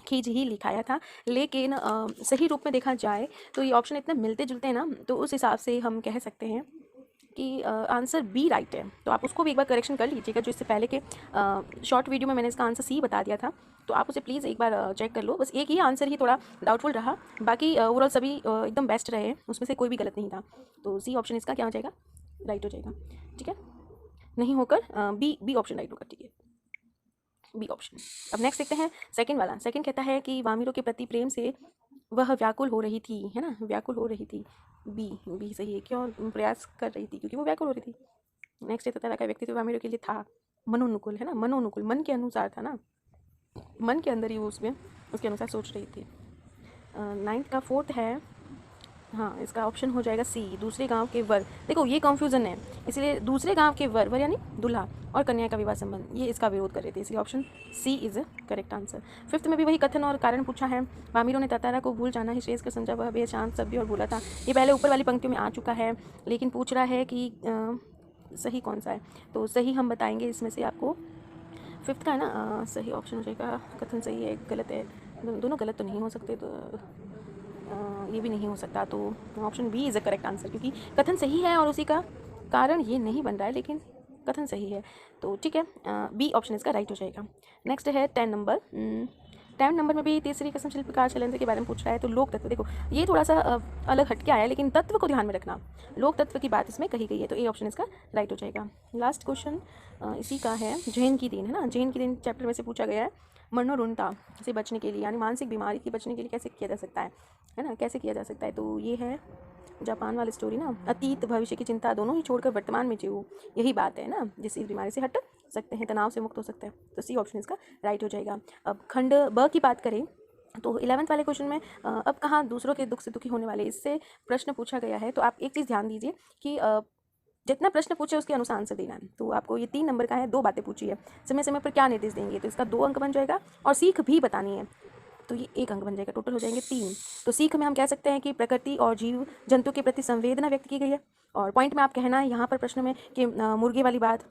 खींच ही लिखाया था, लेकिन सही रूप में देखा जाए तो ये ऑप्शन इतने मिलते जुलते हैं ना, तो उस हिसाब से हम कह सकते हैं कि आंसर बी राइट है। तो आप उसको भी एक बार करेक्शन कर लीजिएगा, जो इससे पहले के शॉर्ट वीडियो में मैंने इसका आंसर सी बता दिया था, तो आप उसे प्लीज़ एक बार चेक कर लो। बस एक ही आंसर ही थोड़ा डाउटफुल रहा, बाकी ओवरऑल सभी एकदम बेस्ट रहे, उसमें से कोई भी गलत नहीं था। तो सी ऑप्शन इसका क्या हो जाएगा, राइट हो जाएगा। ठीक है, नहीं होकर बी ऑप्शन राइट होगा। ठीक है, बी ऑप्शन। अब नेक्स्ट देखते हैं सेकंड वाला। सेकंड कहता है कि वामिरों के प्रति प्रेम से वह व्याकुल हो रही थी, है ना, व्याकुल हो रही थी। बी सही है, क्यों प्रयास कर रही थी, क्योंकि वो व्याकुल हो रही थी। नेक्स्ट तरह का व्यक्तित्व वामिरों के लिए था मनोनुकूल, है ना, मनोनुकूल, मन के अनुसार था ना, मन के अंदर ही वो उसमें उसके अनुसार सोच रही थी। 9th का 4th है, हाँ इसका ऑप्शन हो जाएगा सी, दूसरे गांव के वर। देखो ये कंफ्यूजन है, इसलिए दूसरे गांव के वर यानी दूल्हा और कन्या का विवाह संबंध, ये इसका विरोध कर रहे थे, इसलिए option C is correct answer. 5th में भी वही कथन और कारण पूछा है। वामिरों ने तातारा को भूल जाना ही श्रेष्ठ कर समझा, वह बेहद शांत सभ्य और भूला था। ये पहले ऊपर वाली पंक्तियों में आ चुका है, लेकिन पूछ रहा है कि सही कौन सा है, तो सही हम बताएंगे इसमें से आपको। 5th का है ना, सही ऑप्शन हो जाएगा। कथन सही है, गलत है, दोनों गलत तो नहीं हो सकते, तो ये भी नहीं हो सकता, तो option B is a correct answer, क्योंकि कथन सही है और उसी का कारण ये नहीं बन रहा है, लेकिन कथन सही है, तो ठीक है, बी ऑप्शन इसका राइट हो जाएगा। नेक्स्ट है 10 नंबर। 10 नंबर में भी तीसरी कसम शिल्पकार शैलेंद्र के बारे में पूछ रहा है। तो लोक तत्व, देखो ये थोड़ा सा अलग हटके आया है, लेकिन तत्व को ध्यान में रखना, लोक तत्व की बात इसमें कही गई है, तो ए ऑप्शन इसका राइट हो जाएगा। लास्ट क्वेश्चन इसी का है, जैन की दिन, है ना, जैन की दिन चैप्टर में से पूछा गया है, मनोरुणता से बचने के लिए, यानी मानसिक बीमारी से बचने के लिए कैसे किया जा सकता है ना, कैसे किया जा सकता है। तो ये है जापान वाली स्टोरी ना, अतीत भविष्य की चिंता दोनों ही छोड़कर वर्तमान में जियो, यही बात है ना, जिस इस बीमारी से हट सकते हैं, तनाव से मुक्त हो सकते हैं। तो सी ऑप्शन इसका राइट हो जाएगा। अब खंड ब की बात करें तो 11th वाले क्वेश्चन में अब कहाँ दूसरों के दुख से दुखी होने वाले, इससे प्रश्न पूछा गया है। तो आप एक चीज़ ध्यान दीजिए कि जितना प्रश्न पूछे उसके अनुसार आंसर देना है। तो आपको ये 3 नंबर का है, 2 बातें पूछी है, समय समय पर क्या निर्देश देंगे, तो इसका 2 अंक बन जाएगा, और सीख भी बतानी है तो ये 1 अंक बन जाएगा, टोटल हो जाएंगे 3। तो सीख में हम कह सकते हैं कि प्रकृति और जीव जंतु के प्रति संवेदना व्यक्त की गई है। और पॉइंट में आप कहना है यहाँ पर प्रश्न में कि मुर्गे वाली बात,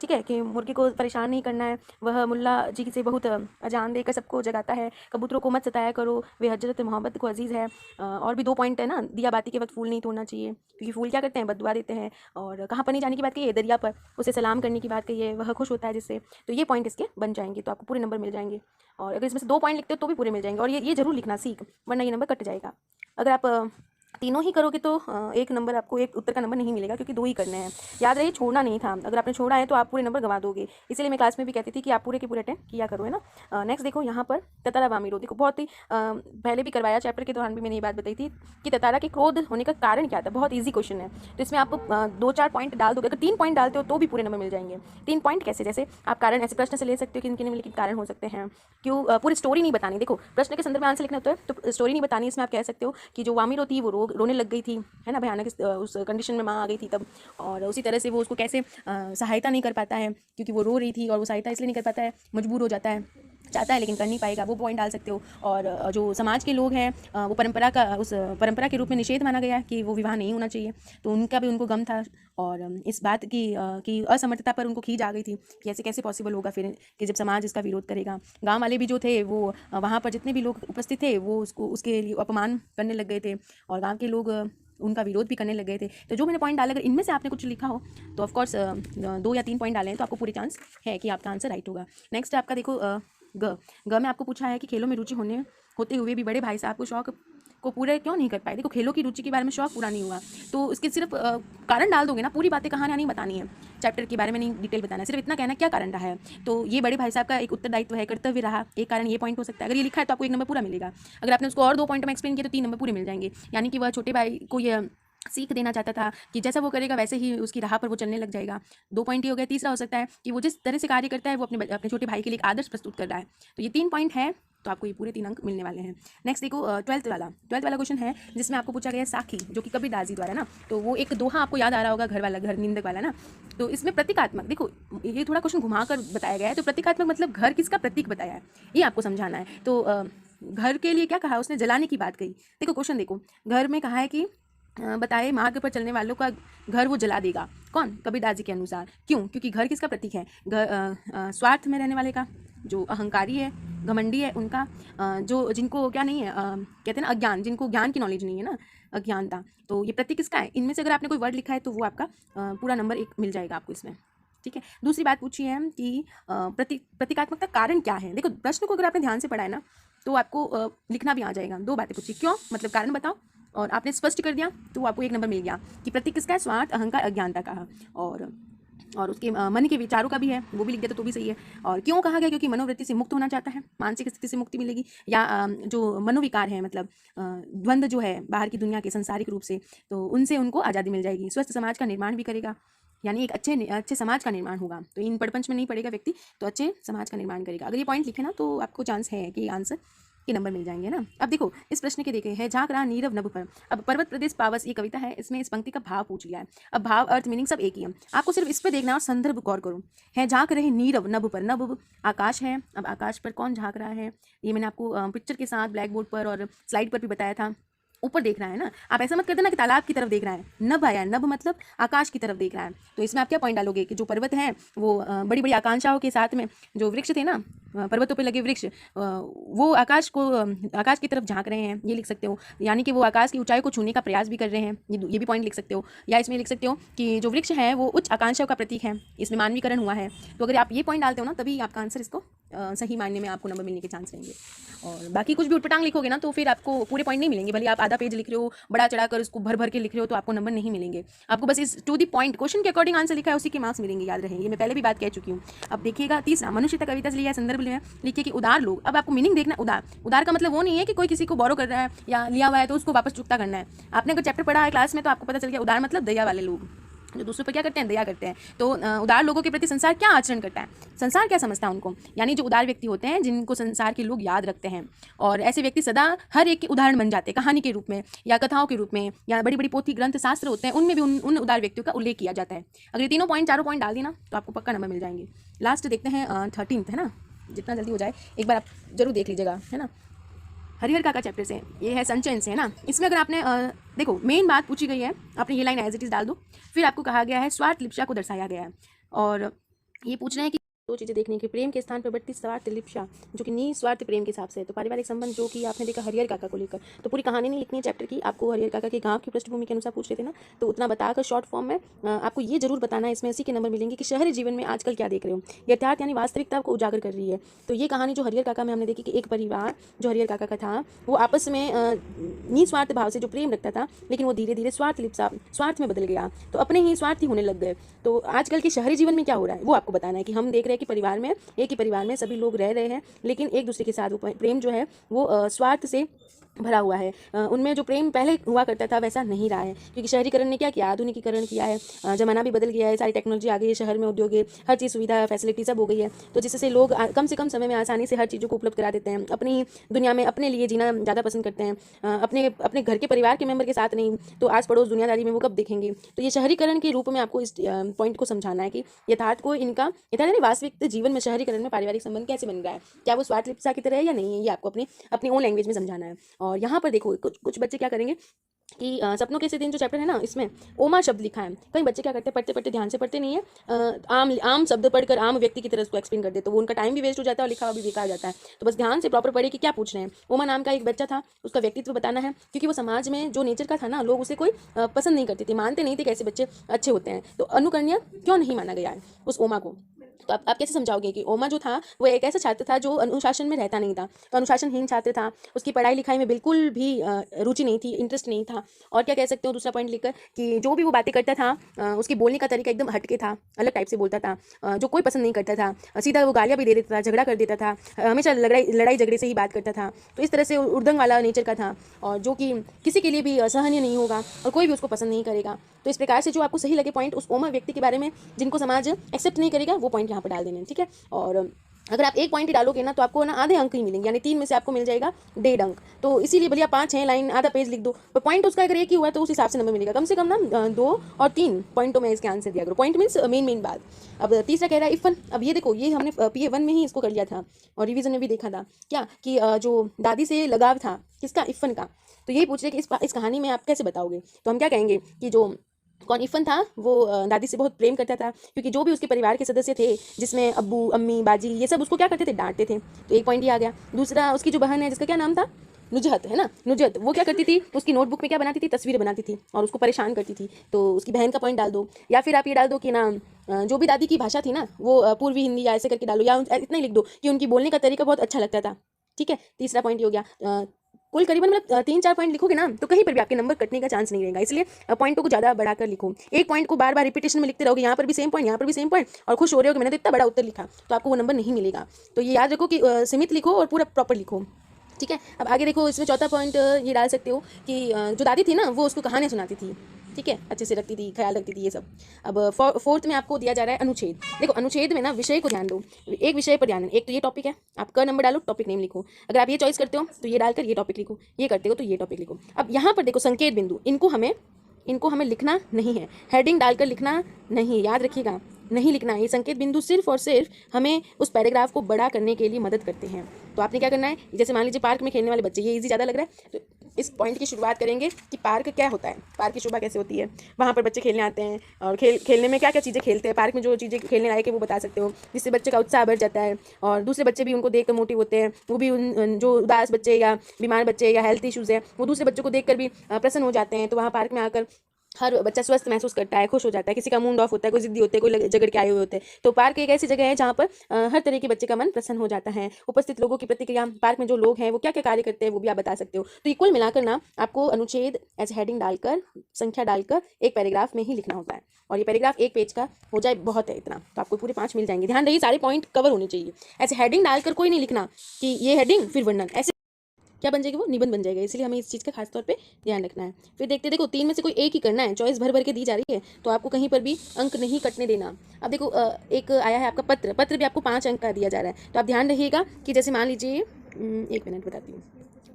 ठीक है, कि मुर्गे को परेशान नहीं करना है, वह मुल्ला जी से बहुत अजान देकर सबको जगाता है, कबूतरों को मत सताया करो, वे हजरत मोहब्बत को अजीज़ है। और भी 2 पॉइंट है ना, दिया बाती के वक्त फूल नहीं तोड़ना चाहिए, क्योंकि फूल क्या करते हैं, बददुआ देते हैं। और कहाँ पर नहीं जाने की बात कही है, दरिया पर, उसे सलाम करने की बात कही है, वह खुश होता है जिससे। तो ये पॉइंट इसके बन जाएंगे, तो आपको पूरे नंबर मिल जाएंगे। और अगर इसमें से 2 पॉइंट लिखते हो तो भी पूरे मिल जाएंगे, और ये जरूर लिखना सीख, वरना ये नंबर कट जाएगा। अगर आप तीनों ही करोगे तो 1 नंबर आपको, एक उत्तर का नंबर नहीं मिलेगा, क्योंकि 2 ही करने हैं। याद रहे, छोड़ना नहीं था, अगर आपने छोड़ा है तो आप पूरे नंबर गंवा दोगे। इसलिए मैं क्लास में भी कहती थी कि आप पूरे के पूरे अटेम्प्ट किया करो, है ना। नेक्स्ट देखो यहाँ पर ततारा वामीरो, देखो बहुत ही पहले भी करवाया, चैप्टर के दौरान भी मैंने ये बात बताई थी कि ततारा के क्रोध होने का कारण क्या था। बहुत ईजी क्वेश्चन है, तो इसमें आप 2-4 पॉइंट डाल दोगे। अगर 3 पॉइंट डालते हो तो भी पूरे नंबर मिल जाएंगे। 3 पॉइंट कैसे, जैसे आप कारण ऐसे प्रश्न से ले सकते हो कि इनके निम्नलिखित कारण हो सकते हैं, क्यों, पूरी स्टोरी नहीं बतानी। देखो प्रश्न के संदर्भ में आंसर लिखना होता है, तो स्टोरी नहीं बतानी। इसमें आप कह सकते हो कि जो वामीरो थी वो रोने लग गई थी, है ना, भयानक उस कंडीशन में माँ आ गई थी तब, और उसी तरह से वो उसको कैसे सहायता नहीं कर पाता है, क्योंकि वो रो रही थी, और वो सहायता इसलिए नहीं कर पाता है, मजबूर हो जाता है, चाहता है लेकिन कर नहीं पाएगा, वो पॉइंट डाल सकते हो। और जो समाज के लोग हैं, वो परंपरा का, उस परंपरा के रूप में निषेध माना गया कि वो विवाह नहीं होना चाहिए, तो उनका भी उनको गम था, और इस बात की असमर्थता पर उनको खींच आ गई थी कि ऐसे कैसे पॉसिबल होगा फिर कि जब समाज इसका विरोध करेगा। गाँव वाले भी जो थे वो वहाँ पर जितने भी लोग उपस्थित थे वो उसके लिए अपमान करने लग गए थे, और गाँव के लोग उनका विरोध भी करने लग गए थे। तो जो मैंने पॉइंट डाला, अगर इनमें से आपने कुछ लिखा हो तो ऑफकोर्स 2 या 3 पॉइंट डालें तो आपको पूरी चांस है कि आपका आंसर राइट होगा। नेक्स्ट आपका देखो ग में आपको पूछा है कि खेलों में रुचि होते हुए भी बड़े भाई साहब को शौक को पूरा क्यों नहीं कर पाए। देखो खेलों की रुचि के बारे में शौक पूरा नहीं हुआ, तो उसके सिर्फ कारण डाल दोगे ना, पूरी बातें कहानियाँ नहीं बतानी है, चैप्टर के बारे में नहीं डिटेल बताना है, सिर्फ इतना कहना क्या कारण रहा है। तो ये बड़े भाई साहब का एक उत्तरदायित्व है, कर्तव्य रहा, एक कारण ये पॉइंट हो सकता है। अगर ये लिखा है तो आपको 1 नंबर पूरा मिलेगा। अगर आपने उसको और 2 पॉइंट में एक्सप्लेन किया तो 3 नंबर पूरे मिल जाएंगे। यानी कि वह छोटे भाई को ये सीख देना चाहता था कि जैसा वो करेगा वैसे ही उसकी राह पर वो चलने लग जाएगा। 2 पॉइंट ये हो गया। तीसरा हो सकता है कि वो जिस तरह से कार्य करता है वो अपने छोटे भाई के लिए एक आदर्श प्रस्तुत कर रहा है। तो ये 3 पॉइंट है, तो आपको ये पूरे 3 अंक मिलने वाले हैं। नेक्स्ट देखो 12th वाला क्वेश्चन है, जिसमें आपको पूछा गया है साखी, जो कि कबीरदास जी द्वारा ना, तो वो एक दोहा आपको याद आ रहा होगा, घर निंदक वाला ना। तो इसमें प्रतीकात्मक, देखो ये थोड़ा क्वेश्चन घुमा कर बताया गया है, तो प्रतीकात्मक मतलब घर किसका प्रतीक बताया है, ये आपको समझाना है। तो घर के लिए क्या कहा उसने, जलाने की बात कही। देखो क्वेश्चन देखो, घर में कहा है कि बताए मार्ग पर चलने वालों का घर वो जला देगा। कौन, कबीरदास जी के अनुसार। क्यों, क्योंकि घर किसका प्रतीक है, स्वार्थ में रहने वाले का, जो अहंकारी है, घमंडी है, उनका, जो जिनको क्या नहीं है, कहते हैं ना अज्ञान, जिनको ज्ञान की नॉलेज नहीं है ना, अज्ञानता। तो ये प्रतीक किसका है, इनमें से अगर आपने कोई वर्ड लिखा है तो वो आपका पूरा नंबर 1 मिल जाएगा आपको इसमें, ठीक है। दूसरी बात पूछी है कि प्रतीकात्मक का कारण क्या है। देखो प्रश्न को अगर आपने ध्यान से पढ़ा है ना तो आपको लिखना भी आ जाएगा। 2 बातें पूछी, क्यों मतलब कारण बताओ, और आपने स्पष्ट कर दिया तो आपको 1 नंबर मिल गया कि प्रतीक किसका है, स्वार्थ, अहंकार, अज्ञानता का। और उसके मन के विचारों का भी है, वो भी लिख देते तो भी सही है। और क्यों कहा गया, क्योंकि मनोवृत्ति से मुक्त होना चाहता है, मानसिक स्थिति से मुक्ति मिलेगी, या जो मनोविकार है, मतलब द्वंद्व जो है बाहर की दुनिया के सांसारिक रूप से, तो उनसे उनको आज़ादी मिल जाएगी। स्वस्थ समाज का निर्माण भी करेगा, यानी एक अच्छे समाज का निर्माण होगा। तो इन पड़पंच में नहीं पड़ेगा व्यक्ति, तो अच्छे समाज का निर्माण करेगा। अगर ये पॉइंट लिखे ना तो आपको चांस है कि आंसर के नंबर मिल जाएंगे ना। अब देखो इस प्रश्न के देखे है, झांक रहा नीरव नभ पर। अब पर्वत प्रदेश पावस ये कविता है, इसमें इस पंक्ति का भाव पूछ लिया है। अब भाव, अर्थ, मीनिंग सब एक ही है, आपको सिर्फ इस पे देखना है और संदर्भ गौर करो। है झांक रहे नीरव नभ पर, नभ आकाश है। अब आकाश पर कौन झांक रहा है, ये मैंने आपको पिक्चर के साथ ब्लैक बोर्ड पर और स्लाइड पर भी बताया था। ऊपर देख रहा है ना, आप ऐसा मत कर देना कि तालाब की तरफ देख रहा है। नभ आया, नभ मतलब आकाश की तरफ देख रहा है। तो इसमें आप क्या पॉइंट डालोगे कि जो पर्वत हैं वो बड़ी बड़ी आकांक्षाओं के साथ में जो वृक्ष थे ना, पर्वतों पे लगे वृक्ष, वो आकाश की तरफ झांक रहे हैं, ये लिख सकते हो। यानी कि वो आकाश की ऊंचाई को छूने का प्रयास भी कर रहे हैं, ये भी पॉइंट लिख सकते हो। या इसमें लिख सकते हो कि जो वृक्ष है वो उच्च आकांक्षाओं का प्रतीक है, इसमें मानवीकरण हुआ है। तो अगर आप ये पॉइंट डालते हो ना तभी आपका आंसर इसको सही मानने में आपको नंबर मिलने के चांस रहेंगे। और बाकी कुछ भी उटपटांग लिखोगे ना तो फिर आपको पूरे पॉइंट नहीं मिलेंगे। भले आप आधा पेज लिख रहे हो, बड़ा चढ़ा कर उसको भर भर के लिख रहे हो, तो आपको नंबर नहीं मिलेंगे। आपको बस इस टू द पॉइंट क्वेश्चन के अकॉर्डिंग आंसर लिखा है उसी के मार्क्स मिलेंगे, याद रहे। ये मैं पहले भी बात कह चुकी हूँ। अब देखिएगा तीसरा, मनुष्यता कविता से लिया संदर्भ लिया, लिखिए कि उदार लोग। अब आपको मीनिंग देखना, उदार का मतलब वो नहीं है कि कोई किसी को बोरो कर रहा है या लिया हुआ है तो उसको वापस चुकता करना है। आपने अगर चैप्टर पढ़ा है क्लास में तो आपको पता चल गया उदार मतलब दया वाले लोग, जो दूसरों पर क्या करते हैं, दया करते हैं। तो उदार लोगों के प्रति संसार क्या आचरण करता है, संसार क्या समझता है उनको, यानी जो उदार व्यक्ति होते हैं जिनको संसार के लोग याद रखते हैं, और ऐसे व्यक्ति सदा हर एक के उदाहरण बन जाते हैं, कहानी के रूप में या कथाओं के रूप में, या बड़ी बड़ी पोथी ग्रंथ शास्त्र होते हैं उनमें भी उन उदार व्यक्तियों का उल्लेख किया जाता है। अगर ये तीनों पॉइंट चारों पॉइंट डाल दिए ना तो आपको पक्का नंबर मिल जाएंगे। लास्ट देखते हैं 13th है ना, जितना जल्दी हो जाए एक बार आप जरूर देख लीजिएगा, है ना। हरिहर काका चैप्टर से, ये है संचयन से, है ना। इसमें अगर आपने देखो मेन बात पूछी गई है, आपने ये लाइन एज इट इज डाल दो, फिर आपको कहा गया है स्वार्थ लिप्सा को दर्शाया गया है, और ये पूछ रहे हैं कि दो चीज़ें देखने की, प्रेम के स्थान पर बढ़ती स्वार्थ लिप्सा जो कि निस्वार्थ प्रेम के हिसाब से है। तो पारिवारिक संबंध जो कि आपने देखा हरिहर काका को लेकर, तो पूरी कहानी नहीं लिखनी है चैप्टर की, आपको हरिहर काका के गांव की पृष्ठभूमि के अनुसार पूछ रहे थे ना, तो उतना बताकर शॉर्ट फॉर्म में आपको ये जरूर बताना है, इसमें इसी के नंबर मिलेंगे कि शहरी जीवन में आजकल क्या देख रहे हो, यथार्थ यानी वास्तविकता को उजागर कर रही है। तो ये कहानी जो हरिहर काका में हमने देखी कि एक परिवार जो हरिहर काका का था वो आपस में निस्वार्थ भाव से जो प्रेम रखता था, लेकिन वो धीरे धीरे स्वार्थ लिप्सा स्वार्थ में बदल गया, तो अपने ही स्वार्थी होने लग गए। तो आजकल के शहरी जीवन में क्या हो रहा है वो आपको बताना है कि हम देख रहे हैं कि परिवार में, एक ही परिवार में सभी लोग रह रहे हैं, लेकिन एक दूसरे के साथ वो प्रेम जो है वो स्वार्थ से भरा हुआ है। उनमें जो प्रेम पहले हुआ करता था वैसा नहीं रहा है, क्योंकि शहरीकरण ने क्या किया, आधुनिकीकरण किया है, ज़माना भी बदल गया है, सारी टेक्नोलॉजी आ गई है, शहर में उद्योग हर चीज़ सुविधा फैसिलिटी सब हो गई है, तो जिससे लोग कम से कम समय में आसानी से हर चीज़ों को उपलब्ध करा देते हैं, अपनी दुनिया में अपने लिए जीना ज़्यादा पसंद करते हैं, अपने अपने घर के परिवार के मेंबर के साथ नहीं, तो आस पड़ोस दुनियादारी में वो कब देखेंगे। तो ये शहरीकरण के रूप में आपको इस पॉइंट को समझाना है कि यथार्थ को इनका यथार्थ वास्तविक जीवन में शहरीकरण में पारिवारिक संबंध कैसे बन रहा है, क्या वो स्वार्थ लिप्सा की तरह है या नहीं है, ये आपको अपनी ओन लैंग्वेज में समझाना है। और यहाँ पर देखो कुछ बच्चे क्या करेंगे कि सपनों के से दिन जो चैप्टर है ना, इसमें ओमा शब्द लिखा है, कई बच्चे क्या करते हैं पढ़ते पढ़ते ध्यान से पढ़ते नहीं है, आम शब्द पढ़कर आम व्यक्ति की तरह उसको एक्सप्लेन कर देते, तो वो उनका टाइम भी वेस्ट हो जाता है और लिखा हुआ भी बेकार जाता है। तो बस ध्यान से प्रॉपर पढ़े कि क्या पूछ रहे हैं। ओमा नाम का एक बच्चा था, उसका व्यक्तित्व बताना है, क्योंकि वो समाज में जो नेचर का था ना, लोग उसे कोई पसंद नहीं करते थे, मानते नहीं थे कि ऐसे बच्चे अच्छे होते हैं, तो अनुकरणीय क्यों नहीं माना गया है उस ओमा को। तो आप कैसे समझाओगे कि ओमा जो था वो एक ऐसा छात्र था जो अनुशासन में रहता नहीं था, तो अनुशासनहीन छात्र था, उसकी पढ़ाई लिखाई में बिल्कुल भी रुचि नहीं थी, इंटरेस्ट नहीं था। और क्या कह सकते हो दूसरा पॉइंट लेकर कि जो भी वो बातें करता था उसकी बोलने का तरीका एकदम हटके था, अलग टाइप से बोलता था, जो कोई पसंद नहीं करता था, सीधा वो गालियाँ भी दे देता था, झगड़ा कर देता था, हमेशा लड़ाई झगड़े से ही बात करता था। तो इस तरह से उर्दंग वाला नेचर का था, और जो कि किसी के लिए भी सहनीय नहीं होगा और कोई भी उसको पसंद नहीं करेगा। तो इस प्रकार से जो आपको सही लगे पॉइंट उस ओमा व्यक्ति के बारे में जिनको समाज एक्सेप्ट नहीं करेगा, वो पॉइंट यहाँ पर डाल देने, ठीक है। और अगर आप एक पॉइंट ही डालोगे ना तो आपको ना आधे अंक ही मिलेंगे, यानी 3 में से आपको मिल जाएगा 1.5 अंक। तो इसीलिए भले आप 5-6 लाइन आधा पेज लिख दो, पर पॉइंट उसका अगर एक ही हुआ तो उस हिसाब से नंबर मिलेगा। कम से कम ना 2 और 3 पॉइंटों में इसके आंसर दिया करो। पॉइंट मीन्स मेन बात। अब तीसरा कह रहा है इफ़न। अब ये देखो, ये हमने PA1 में ही इसको कर लिया था और रिविजन में भी देखा था क्या कि जो दादी से लगाव था किसका, इफ़न का। तो यही पूछ रहे कि इस कहानी में आप कैसे बताओगे। तो हम क्या कहेंगे कि जो कौन इफ़न था वो दादी से बहुत प्रेम करता था, क्योंकि जो भी उसके परिवार के सदस्य थे जिसमें अब्बू अम्मी बाजी ये सब उसको क्या करते थे, डांटते थे। तो एक पॉइंट ही आ गया। दूसरा, उसकी जो बहन है जिसका क्या नाम था, नुजहत, है ना, नुजहत, वो क्या करती थी, उसकी नोटबुक में क्या बनाती थी, तस्वीर बनाती थी और उसको परेशान करती थी। तो उसकी बहन का पॉइंट डाल दो, या फिर आप ये डाल दो कि ना जो भी दादी की भाषा थी ना वो पूर्वी हिंदी या ऐसे करके डालो, या इतना ही लिख दो कि उनकी बोलने का तरीका बहुत अच्छा लगता था, ठीक है। तीसरा पॉइंट ये हो गया। कुल करीबन मतलब 3-4 पॉइंट लिखोगे ना तो कहीं पर भी आपके नंबर कटने का चांस नहीं रहेगा, इसलिए पॉइंटों को ज़्यादा बढ़ाकर लिखो। एक पॉइंट को बार बार रिपीटेशन में लिखते रहोगे, यहाँ पर भी सेम पॉइंट, यहाँ पर भी सेम पॉइंट, और खुश हो रहे हो कि मैंने तो इतना बड़ा उत्तर लिखा, तो आपको वो नंबर नहीं मिलेगा। तो ये याद रखो कि सीमित लिखो और पूरा प्रॉपर लिखो, ठीक है। अब आगे देखो, इसमें चौथा पॉइंट ये डाल सकते हो कि जो दादी थी ना वो उसको कहानियाँ सुनाती थी, ठीक है, अच्छे से रखती थी, ख्याल रखती थी, ये सब। अब फोर्थ में आपको दिया जा रहा है अनुच्छेद। देखो अनुच्छेद में ना विषय को ध्यान दो, एक विषय पर ध्यान। एक तो ये टॉपिक है, आपका नंबर डालो, टॉपिक नेम लिखो। अगर आप ये चॉइस करते हो तो ये डालकर ये टॉपिक लिखो, ये करते हो तो ये टॉपिक लिखो। अब यहाँ पर देखो संकेत बिंदु, इनको हमें लिखना नहीं है, हेडिंग डालकर लिखना नहीं, याद रखिएगा, नहीं लिखना है। ये संकेत बिंदु सिर्फ और सिर्फ हमें उस पैराग्राफ को बड़ा करने के लिए मदद करते हैं। तो आपने क्या करना है, जैसे मान लीजिए पार्क में खेलने वाले बच्चे, ये इजी ज़्यादा लग रहा है, तो इस पॉइंट की शुरुआत करेंगे कि पार्क क्या होता है, पार्क की शोभा कैसे होती है, वहाँ पर बच्चे खेलने आते हैं और खेलने में क्या क्या चीज़ें खेलते हैं, पार्क में जो चीज़ें खेलने लायक है वो बता सकते हो, जिससे बच्चे का उत्साह बढ़ जाता है और दूसरे बच्चे भी उनको देख कर मोटिव होते हैं। वो भी उन जो उदास बच्चे या बीमार बच्चे या हेल्थ इश्यूज़ है वो दूसरे बच्चों को देख कर भी प्रसन्न हो जाते हैं। तो वहाँ पार्क में आकर हर बच्चा स्वस्थ महसूस करता है, खुश हो जाता है। किसी का मूड ऑफ होता है, कोई जिद्दी होते हैं, कोई झगड़ के आए हुए होते हैं। तो पार्क एक ऐसी जगह है जहाँ पर हर तरह के बच्चे का मन प्रसन्न हो जाता है। उपस्थित लोगों की प्रतिक्रिया, पार्क में जो लोग हैं वो क्या क्या कार्य करते हैं वो भी आप बता सकते हो। तो ये कुल मिलाकर ना आपको अनुच्छेद एज हेडिंग डालकर, संख्या डालकर एक पैराग्राफ में ही लिखना होता है, और ये पैराग्राफ एक पेज का हो जाए बहुत है इतना, तो आपको पूरे 5 मिल जाएंगे। ध्यान रहिए सारे पॉइंट कवर होने चाहिए, ऐसे हेडिंग डालकर कोई नहीं लिखना कि ये हेडिंग फिर वर्णन, ऐसे क्या बन जाएगी, वो निबंध बन जाएगा। इसलिए हमें इस चीज़ का खास तौर पे ध्यान रखना है। फिर देखते देखो 3 में से कोई एक ही करना है, चॉइस भर भर के दी जा रही है, तो आपको कहीं पर भी अंक नहीं कटने देना। अब देखो एक आया है आपका पत्र, पत्र भी आपको 5 अंक का दिया जा रहा है, तो आप ध्यान रखिएगा कि जैसे मान लीजिए 1 मिनट बताती हूँ।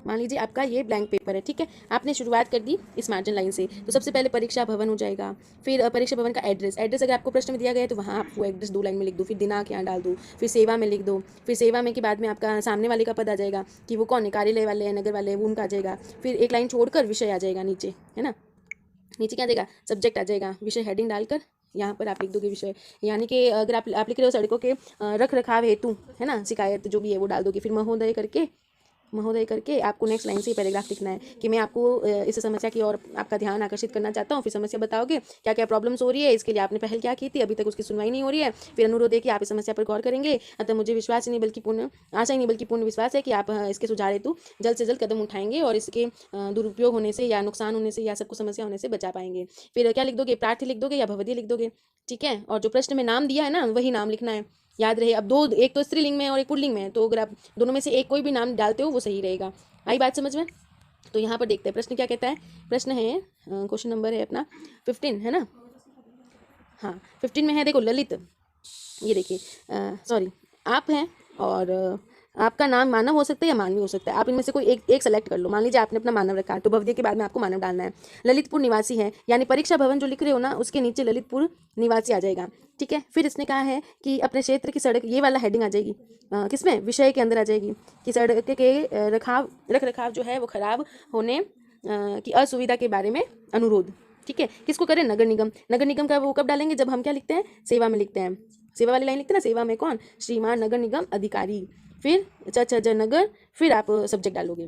मान लीजिए आपका ये ब्लैंक पेपर है, ठीक है, आपने शुरुआत कर दी इस मार्जिन लाइन से, तो सबसे पहले परीक्षा भवन हो जाएगा। फिर परीक्षा भवन का एड्रेस अगर आपको प्रश्न में दिया गया है तो वहाँ आप वो एड्रेस 2 लाइन में लिख दो, फिर दिनांक यहाँ डाल दो, फिर सेवा में लिख दो, फिर सेवा में के बाद में आपका सामने वाले का पद आ जाएगा कि वो कौन है, कार्यालय वाले हैं, नगर वाले हैं, वो उनका आ जाएगा। फिर एक लाइन छोड़कर विषय आ जाएगा नीचे, है ना, नीचे क्या आ जाएगा, सब्जेक्ट आ जाएगा, विषय हेडिंग डालकर यहाँ पर आप लिख दोगे विषय, यानी कि अगर आप लिख रहे हो सड़कों के रख रखाव हेतु, है ना, शिकायत जो भी है वो डाल दोगे। फिर महोदय करके आपको नेक्स्ट लाइन से पैराग्राफ लिखना है कि मैं आपको इस समस्या की और आपका ध्यान आकर्षित करना चाहता हूँ। फिर समस्या बताओगे, क्या क्या प्रॉब्लम्स हो रही है, इसके लिए आपने पहल क्या की थी, अभी तक उसकी सुनवाई नहीं हो रही है। फिर अनुरोध है कि आप इस समस्या पर गौर करेंगे, अतः मुझे विश्वास ही नहीं बल्कि पूर्ण आशा ही नहीं बल्कि पूर्ण विश्वास है कि आप इसके सुधार हेतु जल्द से जल्द कदम उठाएंगे और इसके दुरुपयोग होने से या नुकसान होने से या सबको समस्या होने से बचा पाएंगे। फिर क्या लिख दोगे, प्रार्थी लिख दोगे या भवदीय लिख दोगे, ठीक है। और जो प्रश्न में नाम दिया है ना वही नाम लिखना है, याद रहे। अब दो, एक तो स्त्रीलिंग में और एक पुल्लिंग में है, तो अगर आप दोनों में से एक कोई भी नाम डालते हो वो सही रहेगा। आई बात समझ में? तो यहाँ पर देखते हैं प्रश्न क्या कहता है। प्रश्न है क्वेश्चन नंबर है अपना 15, है ना, हाँ 15 में है, देखो ललित, ये देखिए सॉरी आप हैं और आपका नाम मानव हो सकता है या मानवी हो सकता है, आप इनमें से कोई एक सेलेक्ट कर लो। मान लीजिए आपने अपना मानव रखा है, तो भवदीय के बाद में आपको मानव डालना है। ललितपुर निवासी है, यानी परीक्षा भवन जो लिख रहे हो ना उसके नीचे ललितपुर निवासी आ जाएगा, ठीक है। फिर इसने कहा है कि अपने क्षेत्र की सड़क, ये वाला हेडिंग आ जाएगी किसमें, विषय के अंदर आ जाएगी कि सड़क के रख रखाव जो है वो खराब होने की असुविधा के बारे में अनुरोध, ठीक है। किसको करें, नगर निगम। नगर निगम का वो कब डालेंगे, जब हम क्या लिखते हैं, सेवा में लिखते हैं, सेवा वाली लाइन लिखते हैं ना, सेवा में कौन, श्रीमान नगर निगम अधिकारी, फिर च नगर, फिर आप सब्जेक्ट डालोगे।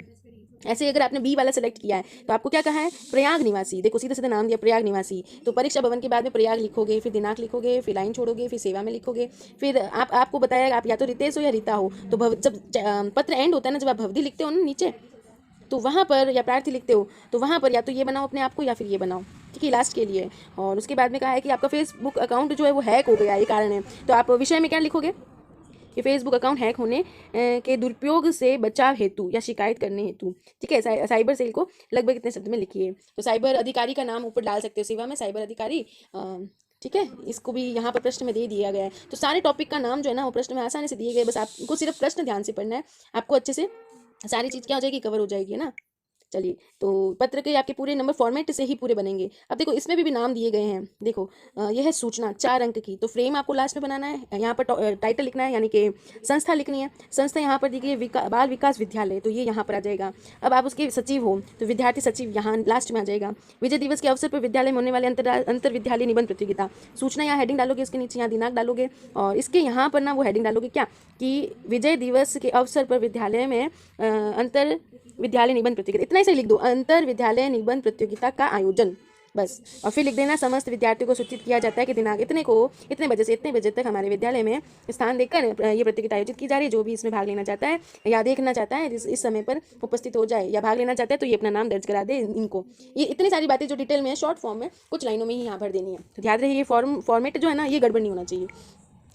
ऐसे अगर आपने बी वाला सेलेक्ट किया है तो आपको क्या कहा है, प्रयाग निवासी, देखो सीधा सीधा नाम दिया प्रयाग निवासी, तो परीक्षा भवन के बाद में प्रयाग लिखोगे, फिर दिनांक लिखोगे, फिर लाइन छोड़ोगे, फिर सेवा में लिखोगे। फिर आपको बताया आप या तो रितेश हो या रीता हो, तो जब पत्र एंड होता है ना, जब आप भवदी लिखते हो ना नीचे, तो वहाँ पर या प्रार्थी लिखते हो तो वहाँ पर या तो ये बनाओ अपने आप को या फिर ये बनाओ, ठीक है, लास्ट के लिए। और उसके बाद में कहा है कि आपका फेसबुक अकाउंट जो है वो हैक हो गया, ये कारण है, तो आप विषय में क्या लिखोगे कि फेसबुक अकाउंट हैक होने के दुरुपयोग से बचाव हेतु या शिकायत करने हेतु, ठीक है। साइबर सेल को लगभग इतने शब्द में लिखिए। तो साइबर अधिकारी का नाम ऊपर डाल सकते हो, सेवा में साइबर अधिकारी, ठीक है, इसको भी यहाँ पर प्रश्न में दे दिया गया है। तो सारे टॉपिक का नाम जो है ना वो प्रश्न में आसानी से दिए गए, बस आपको सिर्फ प्रश्न ध्यान से पढ़ना है, आपको अच्छे से सारी चीज़ क्या हो जाएगी, कवर हो जाएगी, है ना। चलिए, तो पत्र के आपके पूरे नंबर फॉर्मेट से ही पूरे बनेंगे। अब देखो इसमें भी नाम दिए गए हैं, देखो यह है सूचना 4 अंक की, तो फ्रेम आपको लास्ट में बनाना है, यहाँ पर टाइटल लिखना है, यानी कि संस्था लिखनी है। संस्था यहाँ पर देखिए बाल विकास विद्यालय, तो ये यहाँ पर आ जाएगा। अब आप उसके सचिव हो तो विद्यार्थी सचिव यहाँ लास्ट में आ जाएगा। विजय दिवस के अवसर पर विद्यालय में होने वाले अंतर विद्यालय निबंध प्रतियोगिता, सूचना यहाँ हेडिंग डालोगे, इसके नीचे यहाँ दिनांक डालोगे, और इसके यहाँ पर ना वो हेडिंग डालोगे क्या कि विजय दिवस के अवसर पर विद्यालय में अंतर विद्यालय निबंध प्रतियोगिता, इतना ही सही लिख दो, अंतर विद्यालय निबंध प्रतियोगिता का आयोजन, बस। और फिर लिख देना समस्त विद्यार्थियों को सूचित किया जाता है कि दिनांक इतने को इतने बजे से इतने बजे तक हमारे विद्यालय में स्थान देकर ये प्रतियोगिता आयोजित की जा रही है। जो भी इसमें भाग लेना चाहता है या देखना चाहता है इस समय पर उपस्थित हो जाए, या भाग लेना चाहता है तो ये अपना नाम दर्ज करा दे इनको। ये इतनी सारी बातें जो डिटेल में है, शॉर्ट फॉर्म में कुछ लाइनों में ही यहाँ भर देनी है। तो ध्यान रहे ये फॉर्मेट जो है ना ये गड़बड़ नहीं होना चाहिए।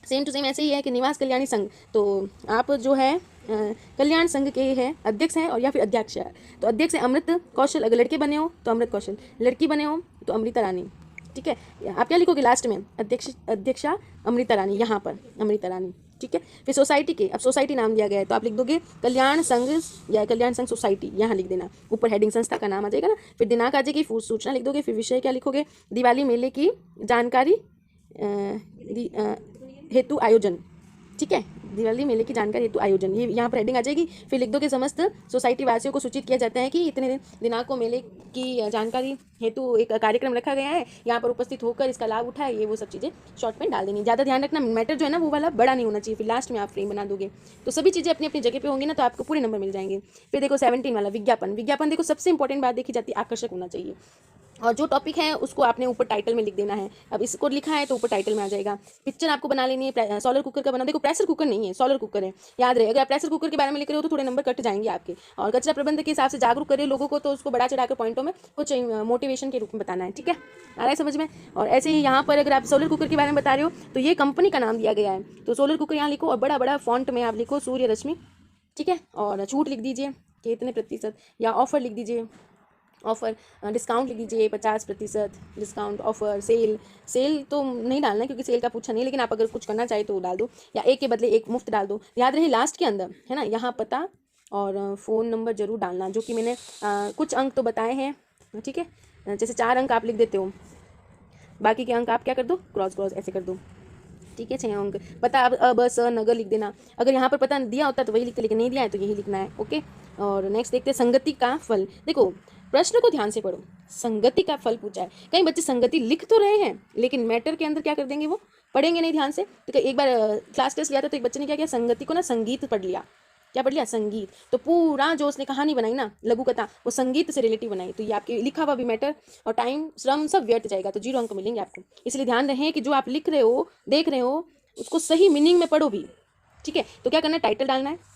सेम टू सेम ऐसे ही है कि निवास कल्याणी संघ, तो आप जो है कल्याण संघ के हैं अध्यक्ष हैं और या फिर अध्यक्ष है, तो अध्यक्ष है अमृत कौशल, अगर लड़के बने हो तो अमृत कौशल, लड़की बने हो तो अमृता रानी, ठीक है। आप क्या लिखोगे लास्ट में, अध्यक्षा अमृता रानी, यहाँ पर अमृता रानी, ठीक है। फिर सोसाइटी के, अब सोसाइटी नाम दिया गया है तो आप लिख दोगे कल्याण संघ या कल्याण संघ सोसाइटी, यहाँ लिख देना, ऊपर हेडिंग संस्था का नाम आ जाएगा ना। फिर दिनांक आ जाएगी, सूचना लिख दोगे, फिर विषय क्या लिखोगे, दिवाली मेले की जानकारी हेतु आयोजन, ठीक है, दिवाली मेले की जानकारी हेतु आयोजन, ये यहाँ पर हेडिंग आ जाएगी। फिर लिख दो कि समस्त सोसाइटी वासियों को सूचित किया जाता है कि इतने दिनांक को मेले की जानकारी हेतु एक कार्यक्रम रखा गया है, यहाँ पर उपस्थित होकर इसका लाभ उठाए, ये वो सब चीज़ें शॉर्ट में डाल देनी। ज़्यादा ध्यान रखना, मैटर जो है ना वो वाला बड़ा नहीं होना चाहिए। फिर लास्ट में आप फ्रेम बना दोगे तो सभी चीज़ें अपनी अपनी जगह पे होंगी ना, तो आपको पूरे नंबर मिल जाएंगे। फिर देखो 17 वाला विज्ञापन, विज्ञापन देखो सबसे इंपॉर्टेंट बात देखी जाती है, आकर्षक होना चाहिए, और जो टॉपिक है उसको आपने ऊपर टाइटल में लिख देना है। अब इसको लिखा है तो ऊपर टाइटल में आ जाएगा। पिक्चर आपको बना लेनी है, सोलर कुकर का बना, देखो प्रेशर कुकर नहीं है, सोलर कुकर है, याद रहे। अगर आप प्रेशर कुकर के बारे में लिख रहे हो तो थोड़े नंबर कट जाएंगे आपके। और कचरा प्रबंधन के हिसाब से जागरूक करें लोगों को, तो उसको बढ़ा चढ़ाकर पॉइंटों में कुछ मोटिवेशन के रूप में बताना है, ठीक है, आ रहा है समझ में। और ऐसे ही यहाँ पर अगर आप सोलर कुकर के बारे में बता रहे हो तो ये कंपनी का नाम दिया गया है, तो सोलर कुकर यहाँ लिखो और बड़ा बड़ा फॉन्ट में आप लिखो सूर्य रश्मि, ठीक है, और छूट लिख दीजिए, कि इतने प्रतिशत, या ऑफ़र लिख दीजिए, ऑफ़र डिस्काउंट लिख दीजिए 50% डिस्काउंट, ऑफ़र, सेल। सेल तो नहीं डालना है क्योंकि सेल का पूछा नहीं, लेकिन आप अगर कुछ करना चाहे तो डाल दो, या एक के बदले एक मुफ्त डाल दो। याद रहे लास्ट के अंदर है ना, यहाँ पता और फ़ोन नंबर ज़रूर डालना, जो कि मैंने कुछ अंक तो बताए हैं, ठीक है। जैसे 4 अंक आप लिख देते हो, बाकी के अंक आप क्या कर दो, क्रॉस क्रॉस ऐसे कर दो, ठीक है। 6 अंक पता, अब ब स नगर लिख देना। अगर यहाँ पर पता दिया होता तो वही लिखते, लेकिन नहीं दिया है तो यही लिखना है, ओके। और नेक्स्ट देखते हैं संगति का फल। देखो प्रश्न को ध्यान से पढ़ो, संगति का फल पूछा है। कई बच्चे संगति लिख तो रहे हैं लेकिन मैटर के अंदर क्या कर देंगे, वो पढ़ेंगे नहीं ध्यान से। तो एक बार क्लास टेस्ट लिया था तो एक बच्चे ने क्या किया, संगति को ना संगीत पढ़ लिया। क्या पढ़ लिया, संगीत। तो पूरा जो उसने कहानी बनाई ना, लघु कथा, वो संगीत से रिलेटिव बनाई। तो ये आपके लिखा हुआ भी मैटर और टाइम श्रम सब व्यर्थ जाएगा, तो 0 अंक मिलेंगे आपको। इसलिए ध्यान रहे कि जो आप लिख रहे हो, देख रहे हो, उसको सही मीनिंग में पढ़ो भी, ठीक है। तो क्या करना है, टाइटल डालना है।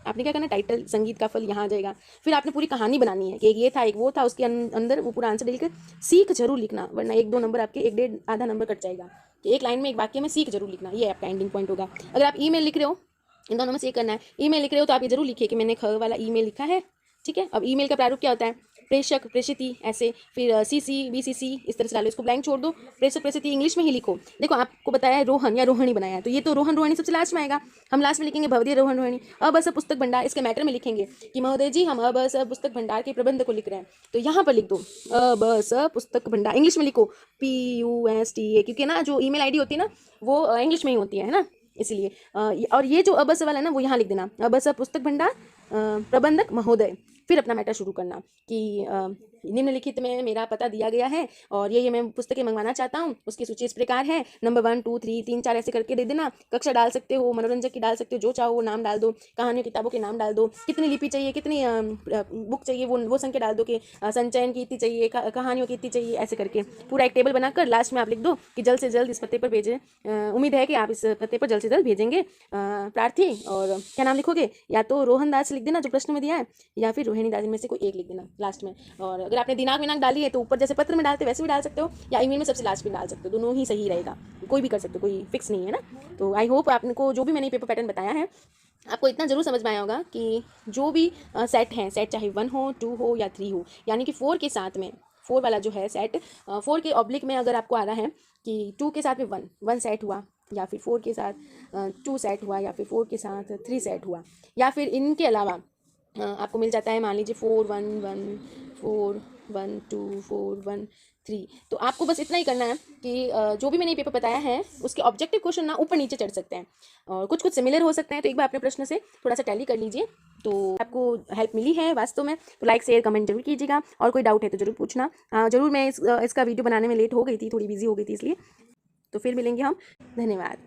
आपने क्या करना है, टाइटल संगीत का फल यहाँ आ जाएगा। फिर आपने पूरी कहानी बनानी है कि एक ये था, एक वो था, उसके अंदर वो पूरा आंसर लिखकर सीख जरूर लिखना, वरना 1-2 नंबर आपके, 1-1.5 आधा नंबर कट जाएगा। कि एक लाइन में, एक वाक्य में सीख जरूर लिखना, ये आपका एंडिंग पॉइंट होगा। अगर आप ईमेल लिख रहे हो, इन दोनों में से ये करना है। ईमेल लिख रहे हो तो आप ये जरूर लिखिए कि मैंने ख वाला ईमेल लिखा है, ठीक है। अब ईमेल का प्रारूप क्या होता है, प्रेषक, प्रेषिती, ऐसे, फिर सीसी, बीसीसी, इस तरह से डालो। इसको ब्लैंक छोड़ दो, प्रेषक, प्रेषिती इंग्लिश में ही लिखो। देखो आपको बताया है रोहन या रोहिणी बनाया है, तो ये तो रोहन रोहिणी सबसे लास्ट में आएगा। हम लास्ट में लिखेंगे भवदीय रोहन रोहिणी। अब सब पुस्तक भंडार, इसके मैटर में लिखेंगे कि महोदय जी हम अब सब पुस्तक भंडार के प्रबंध को लिख रहे हैं, तो यहाँ पर लिख दो अब सब पुस्तक भंडार, इंग्लिश में लिखो PUSTA, क्योंकि ना जो ईमेल आईडी होती है ना वो इंग्लिश में ही होती है ना, इसलिए। और ये जो अबस वाला है ना, वो यहाँ लिख देना, अबस पुस्तक भंडार प्रबंधक महोदय। फिर अपना मैटर शुरू करना कि निम्नलिखित में मेरा पता दिया गया है और ये मैं पुस्तकें मंगवाना चाहता हूँ। उसकी सूची इस प्रकार है, नंबर 1 2 3 3 4 ऐसे करके दे देना। कक्षा डाल सकते हो, मनोरंजक की डाल सकते हो, जो चाहो वो नाम डाल दो, कहानियों किताबों के नाम डाल दो, कितनी लिपि चाहिए, कितनी बुक चाहिए, वो संख्या डाल दो कि संचयन की इतनी चाहिए, कहानियों की इतनी चाहिए, ऐसे करके पूरा एक टेबल बनाकर लास्ट में आप लिख दो कि जल्द से जल्द इस पते पर भेजें। उम्मीद है कि आप इस पते पर जल्द से जल्द भेजेंगे प्रार्थी। और क्या नाम लिखोगे, या तो रोहन दास लिख देना जो प्रश्न में दिया है, या फिर रोहिणी दास में से कोई एक लिख देना लास्ट में। और अगर आपने दिनांक विनांक डाली है तो ऊपर जैसे पत्र में डालते वैसे भी डाल सकते हो, या ईमेल में सबसे लास्ट में डाल सकते हो, दोनों ही सही रहेगा, कोई भी कर सकते हो, कोई फिक्स नहीं है ना। तो आई होप आपको जो भी मैंने पेपर पैटर्न बताया है आपको इतना जरूर समझ में आया होगा कि जो भी सेट हैं, सेट चाहे 1 हो, 2 हो या 3 हो, यानी कि 4 के साथ में, 4 वाला जो है सेट, 4 के ऑब्लिक में अगर आपको आ रहा है कि 2 के साथ में 1 सेट हुआ, या फिर 4 के साथ 2 सेट हुआ, या फिर 4 के साथ 3 सेट हुआ, या फिर इनके अलावा आपको मिल जाता है मान लीजिए 4 1 1 4 1 2 4 1 3। तो आपको बस इतना ही करना है कि जो भी मैंने ये पेपर बताया है उसके ऑब्जेक्टिव क्वेश्चन ना ऊपर नीचे चढ़ सकते हैं और कुछ कुछ सिमिलर हो सकते हैं। तो एक बार अपने प्रश्न से थोड़ा सा टैली कर लीजिए, तो आपको हेल्प मिली है वास्तव में। तो लाइक शेयर कमेंट जरूर कीजिएगा, और कोई डाउट है तो जरूर पूछना। जरूर मैं इसका वीडियो बनाने में लेट हो गई थी, थोड़ी बिजी हो गई थी इसलिए। तो फिर मिलेंगे हम, धन्यवाद।